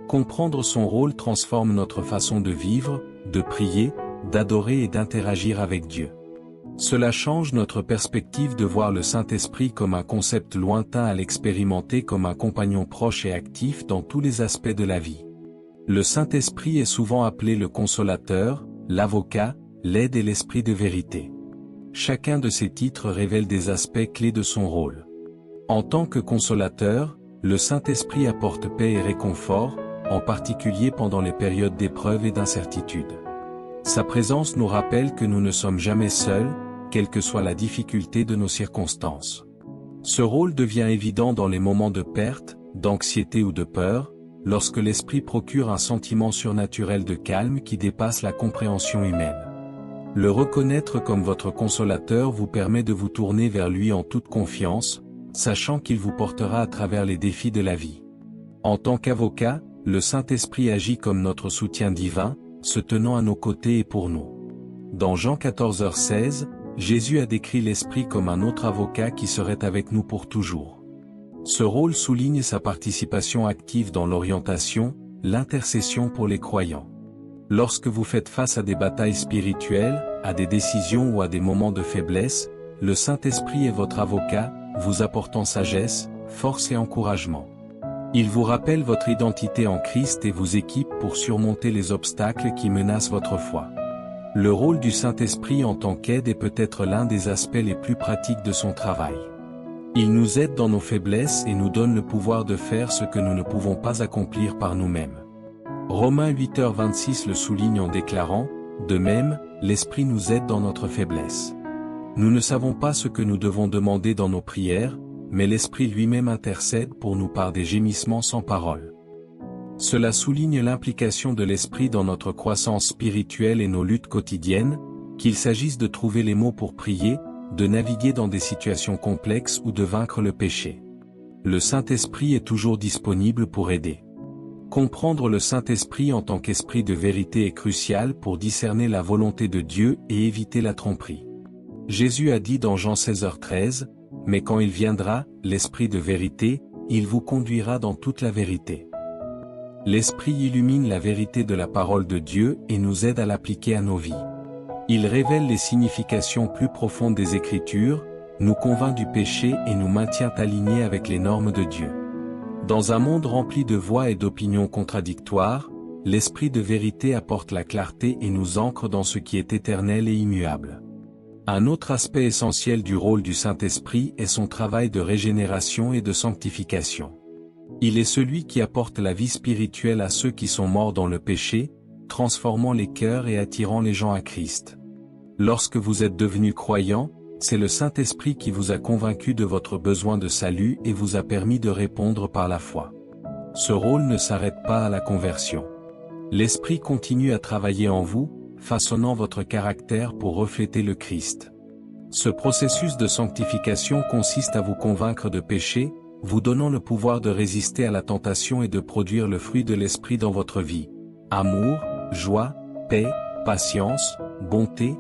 Comprendre son rôle transforme notre façon de vivre, de prier, d'adorer et d'interagir avec Dieu. Cela change notre perspective de voir le Saint-Esprit comme un concept lointain à l'expérimenter comme un compagnon proche et actif dans tous les aspects de la vie. Le Saint-Esprit est souvent appelé le consolateur, l'avocat, l'aide et l'esprit de vérité. Chacun de ces titres révèle des aspects clés de son rôle. En tant que consolateur, le Saint-Esprit apporte paix et réconfort, en particulier pendant les périodes d'épreuve et d'incertitude. Sa présence nous rappelle que nous ne sommes jamais seuls, quelle que soit la difficulté de nos circonstances. Ce rôle devient évident dans les moments de perte, d'anxiété ou de peur, lorsque l'esprit procure un sentiment surnaturel de calme qui dépasse la compréhension humaine. Le reconnaître comme votre consolateur vous permet de vous tourner vers lui en toute confiance, sachant qu'il vous portera à travers les défis de la vie. En tant qu'avocat, le Saint-Esprit agit comme notre soutien divin, se tenant à nos côtés et pour nous. Dans Jean 14h16, Jésus a décrit l'Esprit comme un autre avocat qui serait avec nous pour toujours. Ce rôle souligne sa participation active dans l'orientation, l'intercession pour les croyants. Lorsque vous faites face à des batailles spirituelles, à des décisions ou à des moments de faiblesse, le Saint-Esprit est votre avocat, vous apportant sagesse, force et encouragement. Il vous rappelle votre identité en Christ et vous équipe pour surmonter les obstacles qui menacent votre foi. Le rôle du Saint-Esprit en tant qu'aide est peut-être l'un des aspects les plus pratiques de son travail. Il nous aide dans nos faiblesses et nous donne le pouvoir de faire ce que nous ne pouvons pas accomplir par nous-mêmes. Romains 8h26 le souligne en déclarant, « De même, l'Esprit nous aide dans notre faiblesse. Nous ne savons pas ce que nous devons demander dans nos prières, mais l'Esprit lui-même intercède pour nous par des gémissements sans parole. » Cela souligne l'implication de l'Esprit dans notre croissance spirituelle et nos luttes quotidiennes, qu'il s'agisse de trouver les mots pour prier, de naviguer dans des situations complexes ou de vaincre le péché. Le Saint-Esprit est toujours disponible pour aider. Comprendre le Saint-Esprit en tant qu'esprit de vérité est crucial pour discerner la volonté de Dieu et éviter la tromperie. Jésus a dit dans Jean 16h13, « Mais quand il viendra, l'Esprit de vérité, il vous conduira dans toute la vérité. » L'Esprit illumine la vérité de la parole de Dieu et nous aide à l'appliquer à nos vies. Il révèle les significations plus profondes des Écritures, nous convainc du péché et nous maintient alignés avec les normes de Dieu. Dans un monde rempli de voix et d'opinions contradictoires, l'Esprit de vérité apporte la clarté et nous ancre dans ce qui est éternel et immuable. Un autre aspect essentiel du rôle du Saint-Esprit est son travail de régénération et de sanctification. Il est celui qui apporte la vie spirituelle à ceux qui sont morts dans le péché, transformant les cœurs et attirant les gens à Christ. Lorsque vous êtes devenus croyants, c'est le Saint-Esprit qui vous a convaincu de votre besoin de salut et vous a permis de répondre par la foi. Ce rôle ne s'arrête pas à la conversion. L'Esprit continue à travailler en vous, façonnant votre caractère pour refléter le Christ. Ce processus de sanctification consiste à vous convaincre de péché, vous donnant le pouvoir de résister à la tentation et de produire le fruit de l'Esprit dans votre vie. Amour, joie, paix, patience, bonté,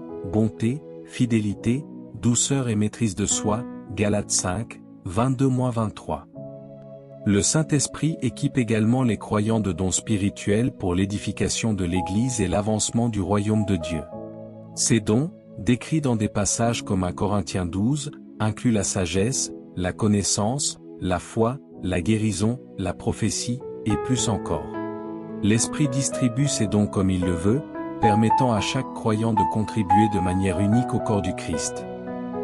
fidélité, douceur et maîtrise de soi, Galates 5, 22-23. Le Saint-Esprit équipe également les croyants de dons spirituels pour l'édification de l'Église et l'avancement du royaume de Dieu. Ces dons, décrits dans des passages comme 1 Corinthiens 12, incluent la sagesse, la connaissance, la foi, la guérison, la prophétie, et plus encore. L'Esprit distribue ces dons comme il le veut, permettant à chaque croyant de contribuer de manière unique au corps du Christ.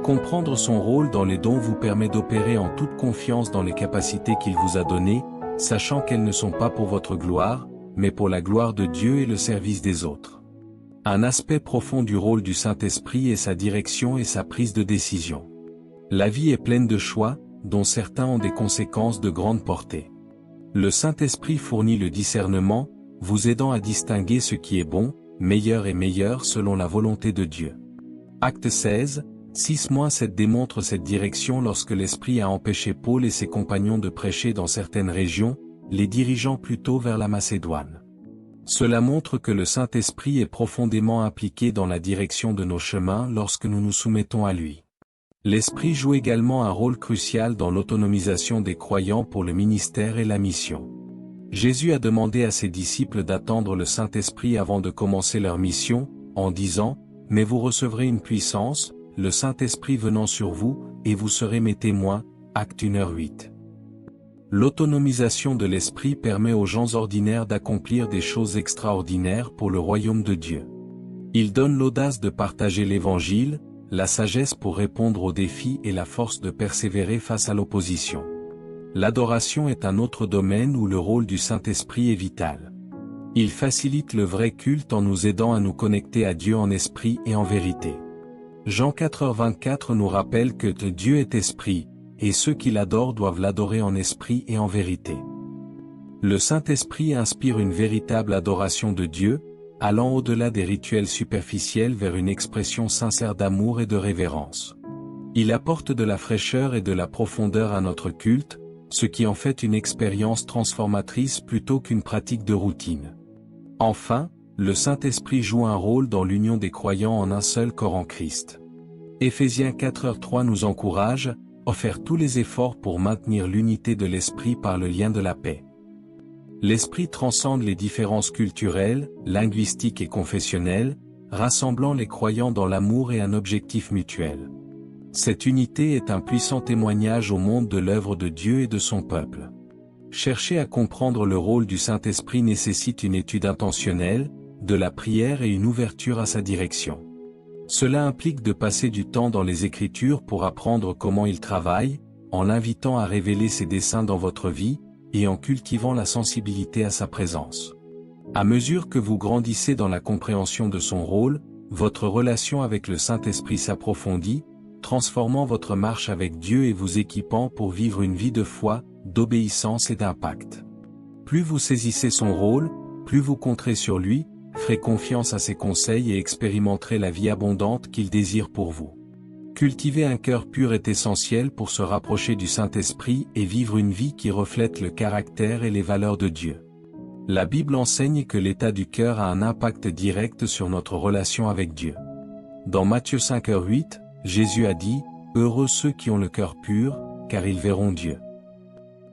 Comprendre son rôle dans les dons vous permet d'opérer en toute confiance dans les capacités qu'il vous a données, sachant qu'elles ne sont pas pour votre gloire, mais pour la gloire de Dieu et le service des autres. Un aspect profond du rôle du Saint-Esprit est sa direction et sa prise de décision. La vie est pleine de choix, dont certains ont des conséquences de grande portée. Le Saint-Esprit fournit le discernement, vous aidant à distinguer ce qui est bon, meilleur et meilleur selon la volonté de Dieu. Acte 16, 6-7 démontre cette direction lorsque l'Esprit a empêché Paul et ses compagnons de prêcher dans certaines régions, les dirigeant plutôt vers la Macédoine. Cela montre que le Saint-Esprit est profondément impliqué dans la direction de nos chemins lorsque nous nous soumettons à lui. L'Esprit joue également un rôle crucial dans l'autonomisation des croyants pour le ministère et la mission. Jésus a demandé à ses disciples d'attendre le Saint-Esprit avant de commencer leur mission, en disant « Mais vous recevrez une puissance, le Saint-Esprit venant sur vous, et vous serez mes témoins » Acte 1h8. L'autonomisation de l'Esprit permet aux gens ordinaires d'accomplir des choses extraordinaires pour le royaume de Dieu. Il donne l'audace de partager l'Évangile, la sagesse pour répondre aux défis et la force de persévérer face à l'opposition. L'adoration est un autre domaine où le rôle du Saint-Esprit est vital. Il facilite le vrai culte en nous aidant à nous connecter à Dieu en esprit et en vérité. Jean 4h24 nous rappelle que Dieu est esprit, et ceux qui l'adorent doivent l'adorer en esprit et en vérité. Le Saint-Esprit inspire une véritable adoration de Dieu, allant au-delà des rituels superficiels vers une expression sincère d'amour et de révérence. Il apporte de la fraîcheur et de la profondeur à notre culte, ce qui en fait une expérience transformatrice plutôt qu'une pratique de routine. Enfin, le Saint-Esprit joue un rôle dans l'union des croyants en un seul corps en Christ. Éphésiens 4h3 nous encourage, à faire tous les efforts pour maintenir l'unité de l'Esprit par le lien de la paix. L'Esprit transcende les différences culturelles, linguistiques et confessionnelles, rassemblant les croyants dans l'amour et un objectif mutuel. Cette unité est un puissant témoignage au monde de l'œuvre de Dieu et de son peuple. Chercher à comprendre le rôle du Saint-Esprit nécessite une étude intentionnelle, de la prière et une ouverture à sa direction. Cela implique de passer du temps dans les Écritures pour apprendre comment il travaille, en l'invitant à révéler ses desseins dans votre vie, et en cultivant la sensibilité à sa présence. À mesure que vous grandissez dans la compréhension de son rôle, votre relation avec le Saint-Esprit s'approfondit, transformant votre marche avec Dieu et vous équipant pour vivre une vie de foi, d'obéissance et d'impact. Plus vous saisissez son rôle, plus vous compterez sur lui, ferez confiance à ses conseils et expérimenterez la vie abondante qu'il désire pour vous. Cultiver un cœur pur est essentiel pour se rapprocher du Saint-Esprit et vivre une vie qui reflète le caractère et les valeurs de Dieu. La Bible enseigne que l'état du cœur a un impact direct sur notre relation avec Dieu. Dans Matthieu 5:8, Jésus a dit « Heureux ceux qui ont le cœur pur, car ils verront Dieu ».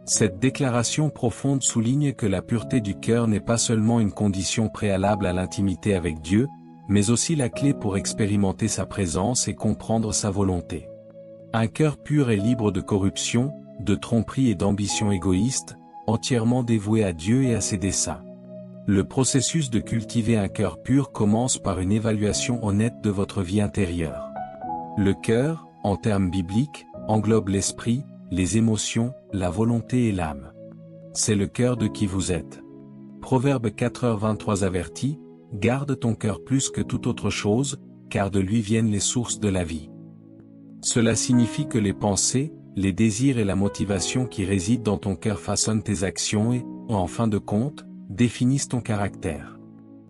Cette déclaration profonde souligne que la pureté du cœur n'est pas seulement une condition préalable à l'intimité avec Dieu, mais aussi la clé pour expérimenter sa présence et comprendre sa volonté. Un cœur pur est libre de corruption, de tromperie et d'ambition égoïste, entièrement dévoué à Dieu et à ses desseins. Le processus de cultiver un cœur pur commence par une évaluation honnête de votre vie intérieure. Le cœur, en termes bibliques, englobe l'esprit, les émotions, la volonté et l'âme. C'est le cœur de qui vous êtes. Proverbe 4h23 avertit, « Garde ton cœur plus que toute autre chose, car de lui viennent les sources de la vie. » Cela signifie que les pensées, les désirs et la motivation qui résident dans ton cœur façonnent tes actions et, en fin de compte, définissent ton caractère.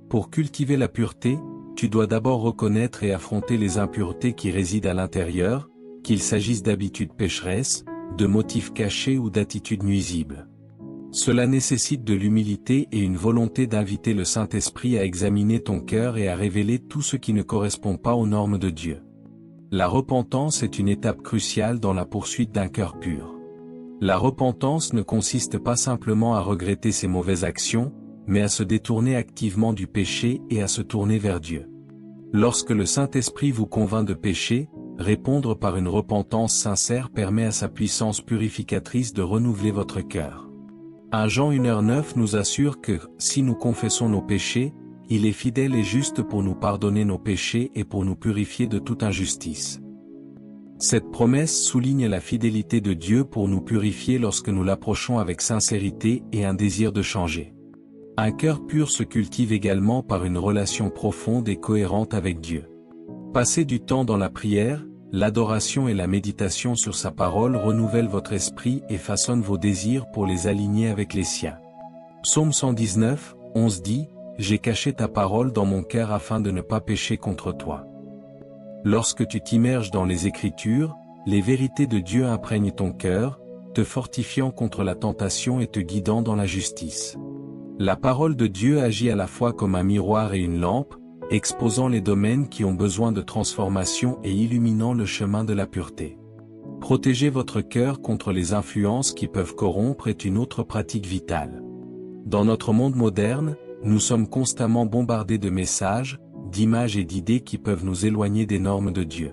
Pour cultiver la pureté, tu dois d'abord reconnaître et affronter les impuretés qui résident à l'intérieur, qu'il s'agisse d'habitudes pécheresses, de motifs cachés ou d'attitudes nuisibles. Cela nécessite de l'humilité et une volonté d'inviter le Saint-Esprit à examiner ton cœur et à révéler tout ce qui ne correspond pas aux normes de Dieu. La repentance est une étape cruciale dans la poursuite d'un cœur pur. La repentance ne consiste pas simplement à regretter ses mauvaises actions, mais à se détourner activement du péché et à se tourner vers Dieu. Lorsque le Saint-Esprit vous convainc de pécher, répondre par une repentance sincère permet à sa puissance purificatrice de renouveler votre cœur. 1 Jean 1h9 nous assure que, si nous confessons nos péchés, il est fidèle et juste pour nous pardonner nos péchés et pour nous purifier de toute injustice. Cette promesse souligne la fidélité de Dieu pour nous purifier lorsque nous l'approchons avec sincérité et un désir de changer. Un cœur pur se cultive également par une relation profonde et cohérente avec Dieu. Passez du temps dans la prière, l'adoration et la méditation sur sa parole renouvellent votre esprit et façonnent vos désirs pour les aligner avec les siens. Psaume 119, 11 dit, « J'ai caché ta parole dans mon cœur afin de ne pas pécher contre toi. » Lorsque tu t'immerges dans les Écritures, les vérités de Dieu imprègnent ton cœur, te fortifiant contre la tentation et te guidant dans la justice. La parole de Dieu agit à la fois comme un miroir et une lampe, exposant les domaines qui ont besoin de transformation et illuminant le chemin de la pureté. Protéger votre cœur contre les influences qui peuvent corrompre est une autre pratique vitale. Dans notre monde moderne, nous sommes constamment bombardés de messages, d'images et d'idées qui peuvent nous éloigner des normes de Dieu.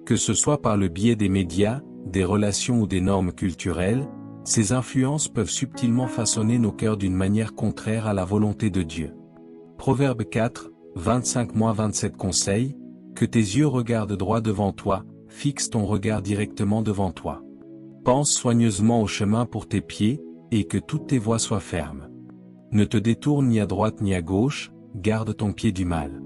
Que ce soit par le biais des médias, des relations ou des normes culturelles, ces influences peuvent subtilement façonner nos cœurs d'une manière contraire à la volonté de Dieu. Proverbe 4, 25-27 conseille, que tes yeux regardent droit devant toi, fixe ton regard directement devant toi. Pense soigneusement au chemin pour tes pieds, et que toutes tes voies soient fermes. Ne te détourne ni à droite ni à gauche, garde ton pied du mal.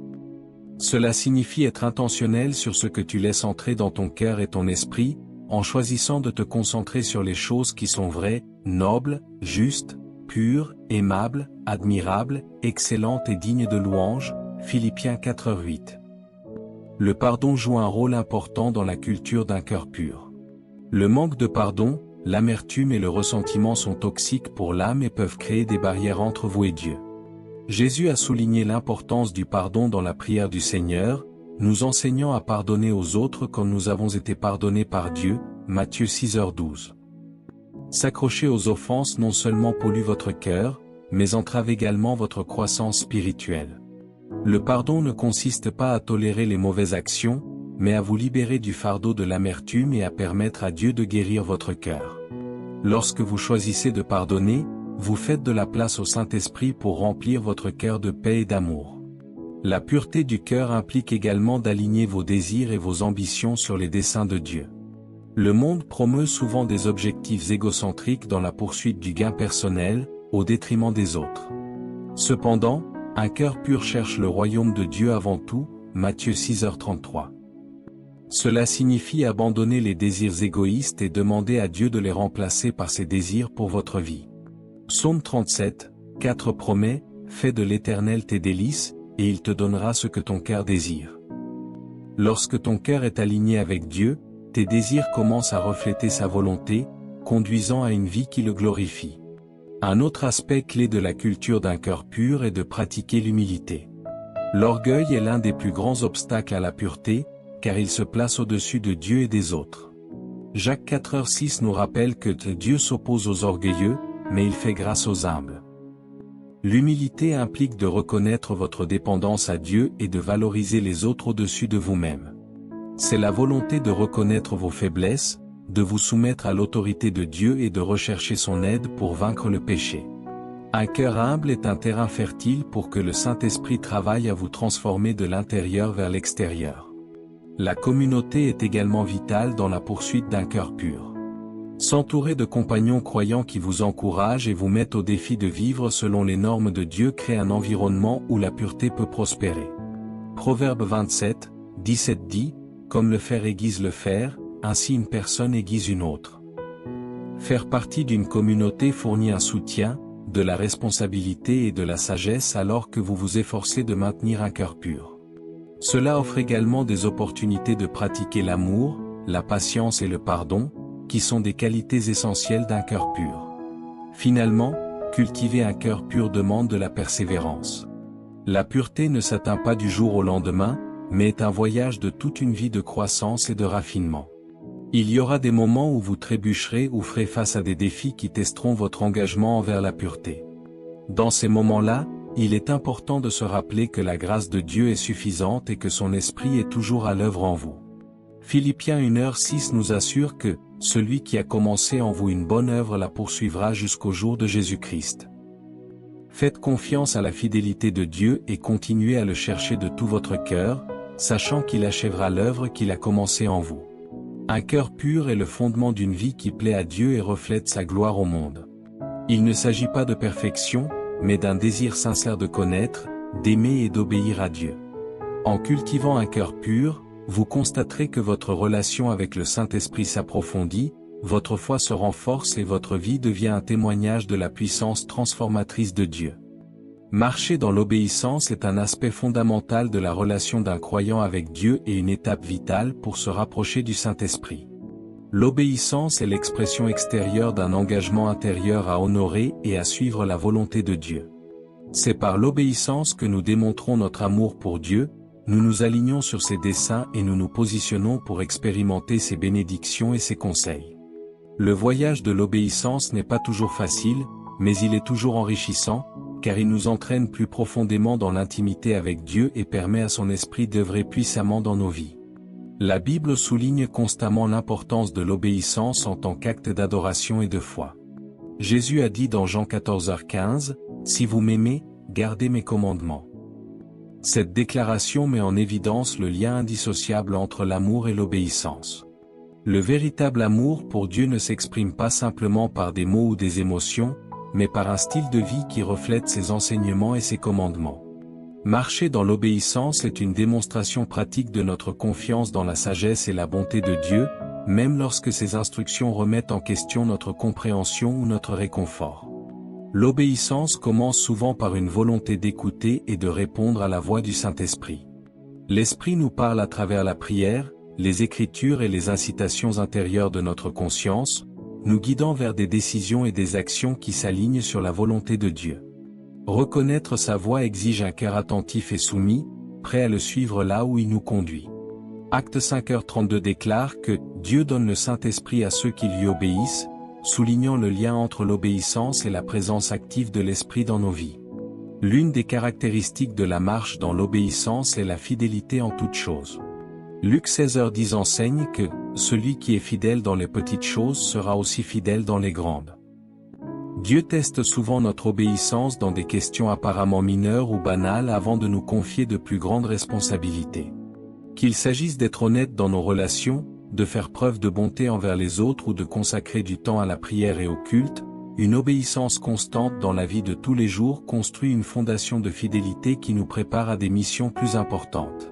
Cela signifie être intentionnel sur ce que tu laisses entrer dans ton cœur et ton esprit, en choisissant de te concentrer sur les choses qui sont vraies, nobles, justes, pures, aimables, admirables, excellentes et dignes de louange. Philippiens 4h8. Le pardon joue un rôle important dans la culture d'un cœur pur. Le manque de pardon, l'amertume et le ressentiment sont toxiques pour l'âme et peuvent créer des barrières entre vous et Dieu. Jésus a souligné l'importance du pardon dans la prière du Seigneur, nous enseignant à pardonner aux autres comme nous avons été pardonnés par Dieu, Matthieu 6h12. S'accrocher aux offenses non seulement pollue votre cœur, mais entrave également votre croissance spirituelle. Le pardon ne consiste pas à tolérer les mauvaises actions, mais à vous libérer du fardeau de l'amertume et à permettre à Dieu de guérir votre cœur. Lorsque vous choisissez de pardonner, vous faites de la place au Saint-Esprit pour remplir votre cœur de paix et d'amour. La pureté du cœur implique également d'aligner vos désirs et vos ambitions sur les desseins de Dieu. Le monde promeut souvent des objectifs égocentriques dans la poursuite du gain personnel, au détriment des autres. Cependant, un cœur pur cherche le royaume de Dieu avant tout, Matthieu 6h33. Cela signifie abandonner les désirs égoïstes et demander à Dieu de les remplacer par ses désirs pour votre vie. Psaume 37, 4 promet, « Fais de l'Éternel tes délices, et il te donnera ce que ton cœur désire. » Lorsque ton cœur est aligné avec Dieu, tes désirs commencent à refléter sa volonté, conduisant à une vie qui le glorifie. Un autre aspect clé de la culture d'un cœur pur est de pratiquer l'humilité. L'orgueil est l'un des plus grands obstacles à la pureté, car il se place au-dessus de Dieu et des autres. Jacques 4h6 nous rappelle que Dieu s'oppose aux orgueilleux, mais il fait grâce aux humbles. L'humilité implique de reconnaître votre dépendance à Dieu et de valoriser les autres au-dessus de vous-même. C'est la volonté de reconnaître vos faiblesses, de vous soumettre à l'autorité de Dieu et de rechercher son aide pour vaincre le péché. Un cœur humble est un terrain fertile pour que le Saint-Esprit travaille à vous transformer de l'intérieur vers l'extérieur. La communauté est également vitale dans la poursuite d'un cœur pur. S'entourer de compagnons croyants qui vous encouragent et vous mettent au défi de vivre selon les normes de Dieu crée un environnement où la pureté peut prospérer. Proverbe 27, 17 dit, « Comme le fer aiguise le fer, ainsi une personne aiguise une autre. » Faire partie d'une communauté fournit un soutien, de la responsabilité et de la sagesse alors que vous vous efforcez de maintenir un cœur pur. Cela offre également des opportunités de pratiquer l'amour, la patience et le pardon, qui sont des qualités essentielles d'un cœur pur. Finalement, cultiver un cœur pur demande de la persévérance. La pureté ne s'atteint pas du jour au lendemain, mais est un voyage de toute une vie de croissance et de raffinement. Il y aura des moments où vous trébucherez ou ferez face à des défis qui testeront votre engagement envers la pureté. Dans ces moments-là, il est important de se rappeler que la grâce de Dieu est suffisante et que son esprit est toujours à l'œuvre en vous. Philippiens 1h6 nous assure que « Celui qui a commencé en vous une bonne œuvre la poursuivra jusqu'au jour de Jésus-Christ. » Faites confiance à la fidélité de Dieu et continuez à le chercher de tout votre cœur, sachant qu'il achèvera l'œuvre qu'il a commencée en vous. Un cœur pur est le fondement d'une vie qui plaît à Dieu et reflète sa gloire au monde. Il ne s'agit pas de perfection, mais d'un désir sincère de connaître, d'aimer et d'obéir à Dieu. En cultivant un cœur pur, vous constaterez que votre relation avec le Saint-Esprit s'approfondit, votre foi se renforce et votre vie devient un témoignage de la puissance transformatrice de Dieu. Marcher dans l'obéissance est un aspect fondamental de la relation d'un croyant avec Dieu et une étape vitale pour se rapprocher du Saint-Esprit. L'obéissance est l'expression extérieure d'un engagement intérieur à honorer et à suivre la volonté de Dieu. C'est par l'obéissance que nous démontrons notre amour pour Dieu, nous nous alignons sur ses desseins et nous nous positionnons pour expérimenter ses bénédictions et ses conseils. Le voyage de l'obéissance n'est pas toujours facile, mais il est toujours enrichissant, car il nous entraîne plus profondément dans l'intimité avec Dieu et permet à son esprit d'œuvrer puissamment dans nos vies. La Bible souligne constamment l'importance de l'obéissance en tant qu'acte d'adoration et de foi. Jésus a dit dans Jean 14h15, « Si vous m'aimez, gardez mes commandements. » Cette déclaration met en évidence le lien indissociable entre l'amour et l'obéissance. Le véritable amour pour Dieu ne s'exprime pas simplement par des mots ou des émotions, mais par un style de vie qui reflète ses enseignements et ses commandements. Marcher dans l'obéissance est une démonstration pratique de notre confiance dans la sagesse et la bonté de Dieu, même lorsque ses instructions remettent en question notre compréhension ou notre réconfort. L'obéissance commence souvent par une volonté d'écouter et de répondre à la voix du Saint-Esprit. L'Esprit nous parle à travers la prière, les Écritures et les incitations intérieures de notre conscience, nous guidant vers des décisions et des actions qui s'alignent sur la volonté de Dieu. Reconnaître sa voix exige un cœur attentif et soumis, prêt à le suivre là où il nous conduit. Acte 5h32 déclare que « Dieu donne le Saint-Esprit à ceux qui lui obéissent », soulignant le lien entre l'obéissance et la présence active de l'Esprit dans nos vies. L'une des caractéristiques de la marche dans l'obéissance est la fidélité en toutes choses. Luc 16h10 enseigne que « Celui qui est fidèle dans les petites choses sera aussi fidèle dans les grandes ». Dieu teste souvent notre obéissance dans des questions apparemment mineures ou banales avant de nous confier de plus grandes responsabilités. Qu'il s'agisse d'être honnête dans nos relations, de faire preuve de bonté envers les autres ou de consacrer du temps à la prière et au culte, une obéissance constante dans la vie de tous les jours construit une fondation de fidélité qui nous prépare à des missions plus importantes.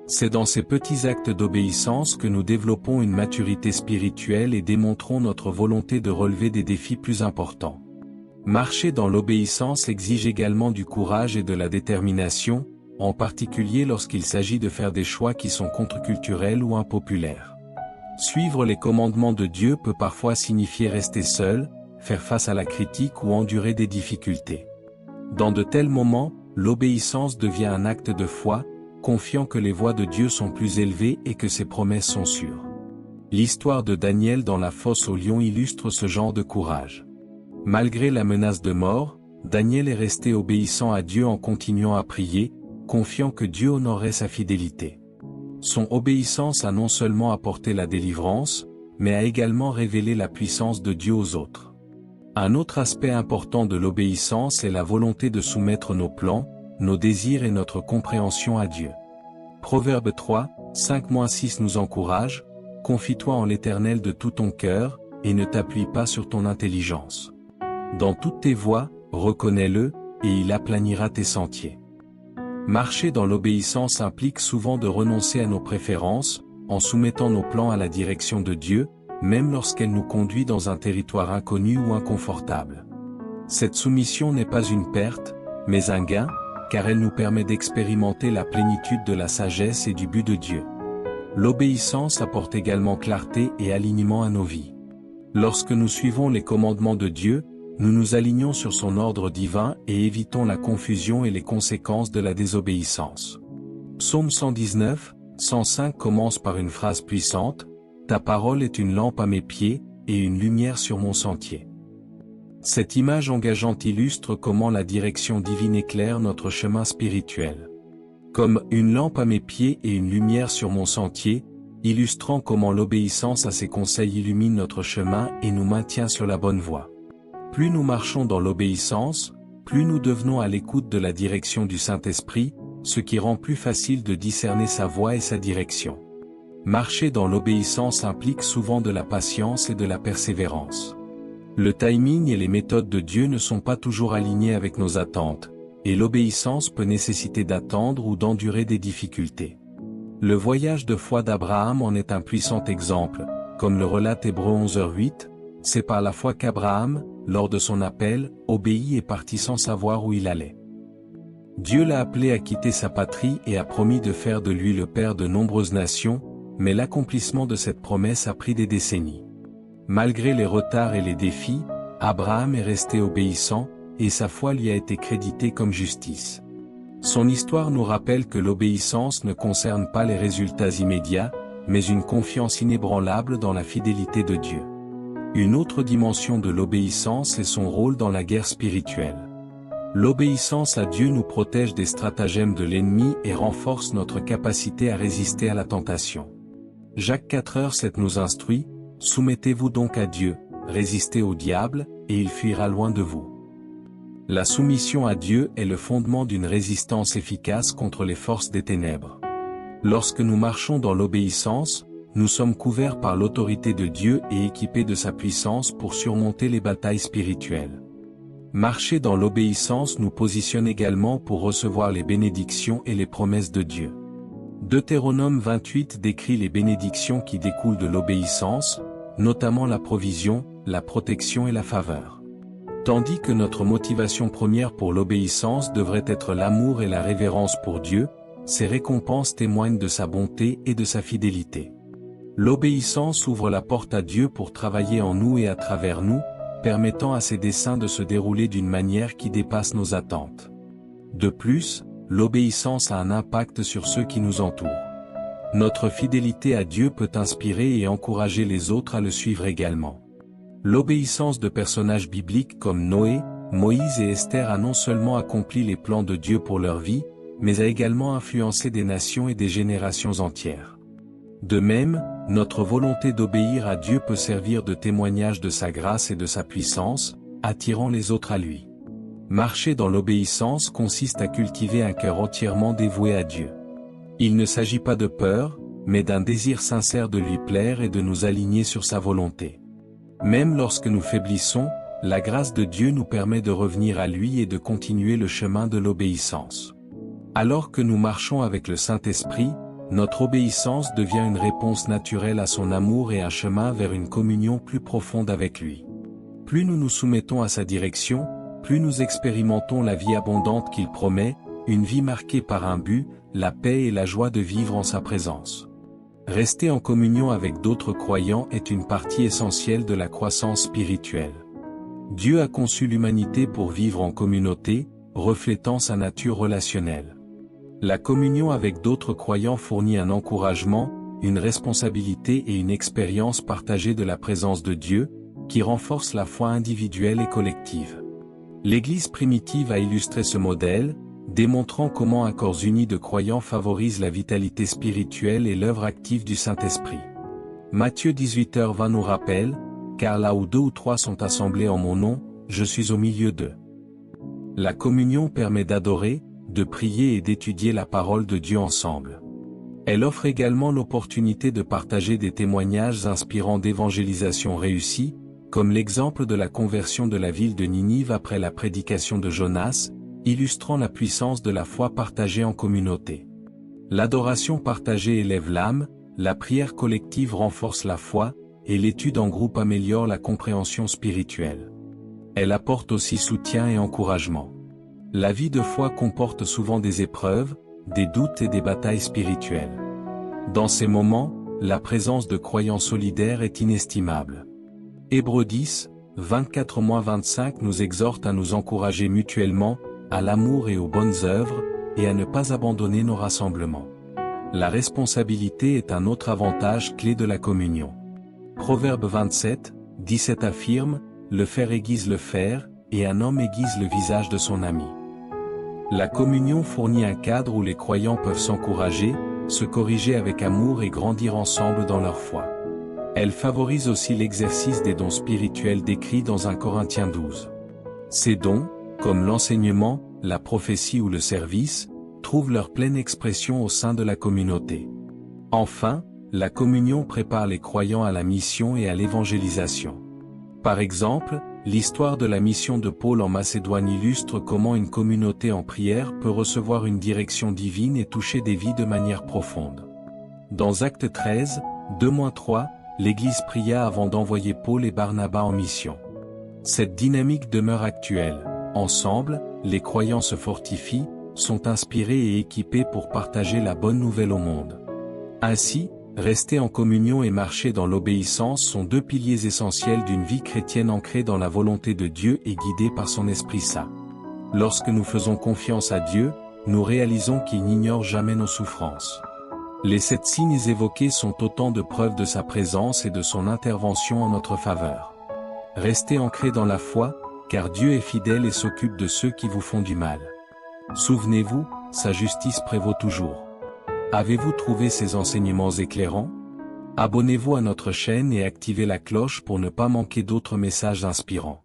C'est dans ces petits actes d'obéissance que nous développons une maturité spirituelle et démontrons notre volonté de relever des défis plus importants. Marcher dans l'obéissance exige également du courage et de la détermination, en particulier lorsqu'il s'agit de faire des choix qui sont contre-culturels ou impopulaires. Suivre les commandements de Dieu peut parfois signifier rester seul, faire face à la critique ou endurer des difficultés. Dans de tels moments, l'obéissance devient un acte de foi, confiant que les voies de Dieu sont plus élevées et que ses promesses sont sûres. L'histoire de Daniel dans la fosse aux lions illustre ce genre de courage. Malgré la menace de mort, Daniel est resté obéissant à Dieu en continuant à prier, confiant que Dieu honorerait sa fidélité. Son obéissance a non seulement apporté la délivrance, mais a également révélé la puissance de Dieu aux autres. Un autre aspect important de l'obéissance est la volonté de soumettre nos plans, nos désirs et notre compréhension à Dieu. Proverbe 3, 5-6 nous encourage, « Confie-toi en l'Éternel de tout ton cœur, et ne t'appuie pas sur ton intelligence. Dans toutes tes voies, reconnais-le, et il aplanira tes sentiers. » Marcher dans l'obéissance implique souvent de renoncer à nos préférences, en soumettant nos plans à la direction de Dieu, même lorsqu'elle nous conduit dans un territoire inconnu ou inconfortable. Cette soumission n'est pas une perte, mais un gain, car elle nous permet d'expérimenter la plénitude de la sagesse et du but de Dieu. L'obéissance apporte également clarté et alignement à nos vies. Lorsque nous suivons les commandements de Dieu, nous nous alignons sur son ordre divin et évitons la confusion et les conséquences de la désobéissance. Psaume 119, 105 commence par une phrase puissante, « Ta parole est une lampe à mes pieds, et une lumière sur mon sentier. » Cette image engageante illustre comment la direction divine éclaire notre chemin spirituel. Comme « une lampe à mes pieds et une lumière sur mon sentier », illustrant comment l'obéissance à ses conseils illumine notre chemin et nous maintient sur la bonne voie. Plus nous marchons dans l'obéissance, plus nous devenons à l'écoute de la direction du Saint-Esprit, ce qui rend plus facile de discerner sa voie et sa direction. Marcher dans l'obéissance implique souvent de la patience et de la persévérance. Le timing et les méthodes de Dieu ne sont pas toujours alignés avec nos attentes, et l'obéissance peut nécessiter d'attendre ou d'endurer des difficultés. Le voyage de foi d'Abraham en est un puissant exemple, comme le relate Hébreux 11h8, c'est par la foi qu'Abraham, lors de son appel, obéit et partit sans savoir où il allait. Dieu l'a appelé à quitter sa patrie et a promis de faire de lui le père de nombreuses nations, mais l'accomplissement de cette promesse a pris des décennies. Malgré les retards et les défis, Abraham est resté obéissant, et sa foi lui a été créditée comme justice. Son histoire nous rappelle que l'obéissance ne concerne pas les résultats immédiats, mais une confiance inébranlable dans la fidélité de Dieu. Une autre dimension de l'obéissance est son rôle dans la guerre spirituelle. L'obéissance à Dieu nous protège des stratagèmes de l'ennemi et renforce notre capacité à résister à la tentation. Jacques 4h7 nous instruit, « Soumettez-vous donc à Dieu, résistez au diable, et il fuira loin de vous. » La soumission à Dieu est le fondement d'une résistance efficace contre les forces des ténèbres. Lorsque nous marchons dans l'obéissance, nous sommes couverts par l'autorité de Dieu et équipés de sa puissance pour surmonter les batailles spirituelles. Marcher dans l'obéissance nous positionne également pour recevoir les bénédictions et les promesses de Dieu. Deutéronome 28 décrit les bénédictions qui découlent de l'obéissance, notamment la provision, la protection et la faveur. Tandis que notre motivation première pour l'obéissance devrait être l'amour et la révérence pour Dieu, ces récompenses témoignent de sa bonté et de sa fidélité. L'obéissance ouvre la porte à Dieu pour travailler en nous et à travers nous, permettant à ses desseins de se dérouler d'une manière qui dépasse nos attentes. De plus, l'obéissance a un impact sur ceux qui nous entourent. Notre fidélité à Dieu peut inspirer et encourager les autres à le suivre également. L'obéissance de personnages bibliques comme Noé, Moïse et Esther a non seulement accompli les plans de Dieu pour leur vie, mais a également influencé des nations et des générations entières. De même, notre volonté d'obéir à Dieu peut servir de témoignage de sa grâce et de sa puissance, attirant les autres à lui. Marcher dans l'obéissance consiste à cultiver un cœur entièrement dévoué à Dieu. Il ne s'agit pas de peur, mais d'un désir sincère de lui plaire et de nous aligner sur sa volonté. Même lorsque nous faiblissons, la grâce de Dieu nous permet de revenir à lui et de continuer le chemin de l'obéissance. Alors que nous marchons avec le Saint-Esprit, notre obéissance devient une réponse naturelle à son amour et un chemin vers une communion plus profonde avec lui. Plus nous nous soumettons à sa direction, plus nous expérimentons la vie abondante qu'il promet, une vie marquée par un but, la paix et la joie de vivre en sa présence. Rester en communion avec d'autres croyants est une partie essentielle de la croissance spirituelle. Dieu a conçu l'humanité pour vivre en communauté, reflétant sa nature relationnelle. La communion avec d'autres croyants fournit un encouragement, une responsabilité et une expérience partagée de la présence de Dieu, qui renforce la foi individuelle et collective. L'Église primitive a illustré ce modèle, démontrant comment un corps uni de croyants favorise la vitalité spirituelle et l'œuvre active du Saint-Esprit. Matthieu 18h20 nous rappelle, « Car là où 2 ou 3 sont assemblés en mon nom, je suis au milieu d'eux. » La communion permet d'adorer, de prier et d'étudier la parole de Dieu ensemble. Elle offre également l'opportunité de partager des témoignages inspirants d'évangélisation réussie, comme l'exemple de la conversion de la ville de Ninive après la prédication de Jonas, illustrant la puissance de la foi partagée en communauté. L'adoration partagée élève l'âme, la prière collective renforce la foi, et l'étude en groupe améliore la compréhension spirituelle. Elle apporte aussi soutien et encouragement. La vie de foi comporte souvent des épreuves, des doutes et des batailles spirituelles. Dans ces moments, la présence de croyants solidaires est inestimable. Hébreux 10, 24-25 nous exhorte à nous encourager mutuellement, à l'amour et aux bonnes œuvres, et à ne pas abandonner nos rassemblements. La responsabilité est un autre avantage clé de la communion. Proverbe 27, 17 affirme, « Le fer aiguise le fer, et un homme aiguise le visage de son ami. » La communion fournit un cadre où les croyants peuvent s'encourager, se corriger avec amour et grandir ensemble dans leur foi. Elle favorise aussi l'exercice des dons spirituels décrits dans 1 Corinthiens 12. Ces dons, comme l'enseignement, la prophétie ou le service, trouvent leur pleine expression au sein de la communauté. Enfin, la communion prépare les croyants à la mission et à l'évangélisation. Par exemple, l'histoire de la mission de Paul en Macédoine illustre comment une communauté en prière peut recevoir une direction divine et toucher des vies de manière profonde. Dans Actes 13, 2-3, l'Église pria avant d'envoyer Paul et Barnabas en mission. Cette dynamique demeure actuelle. Ensemble, les croyants se fortifient, sont inspirés et équipés pour partager la bonne nouvelle au monde. Ainsi, rester en communion et marcher dans l'obéissance sont 2 piliers essentiels d'une vie chrétienne ancrée dans la volonté de Dieu et guidée par son Esprit Saint. Lorsque nous faisons confiance à Dieu, nous réalisons qu'il n'ignore jamais nos souffrances. Les 7 signes évoqués sont autant de preuves de sa présence et de son intervention en notre faveur. Restez ancrés dans la foi, car Dieu est fidèle et s'occupe de ceux qui vous font du mal. Souvenez-vous, sa justice prévaut toujours. Avez-vous trouvé ces enseignements éclairants? Abonnez-vous à notre chaîne et activez la cloche pour ne pas manquer d'autres messages inspirants.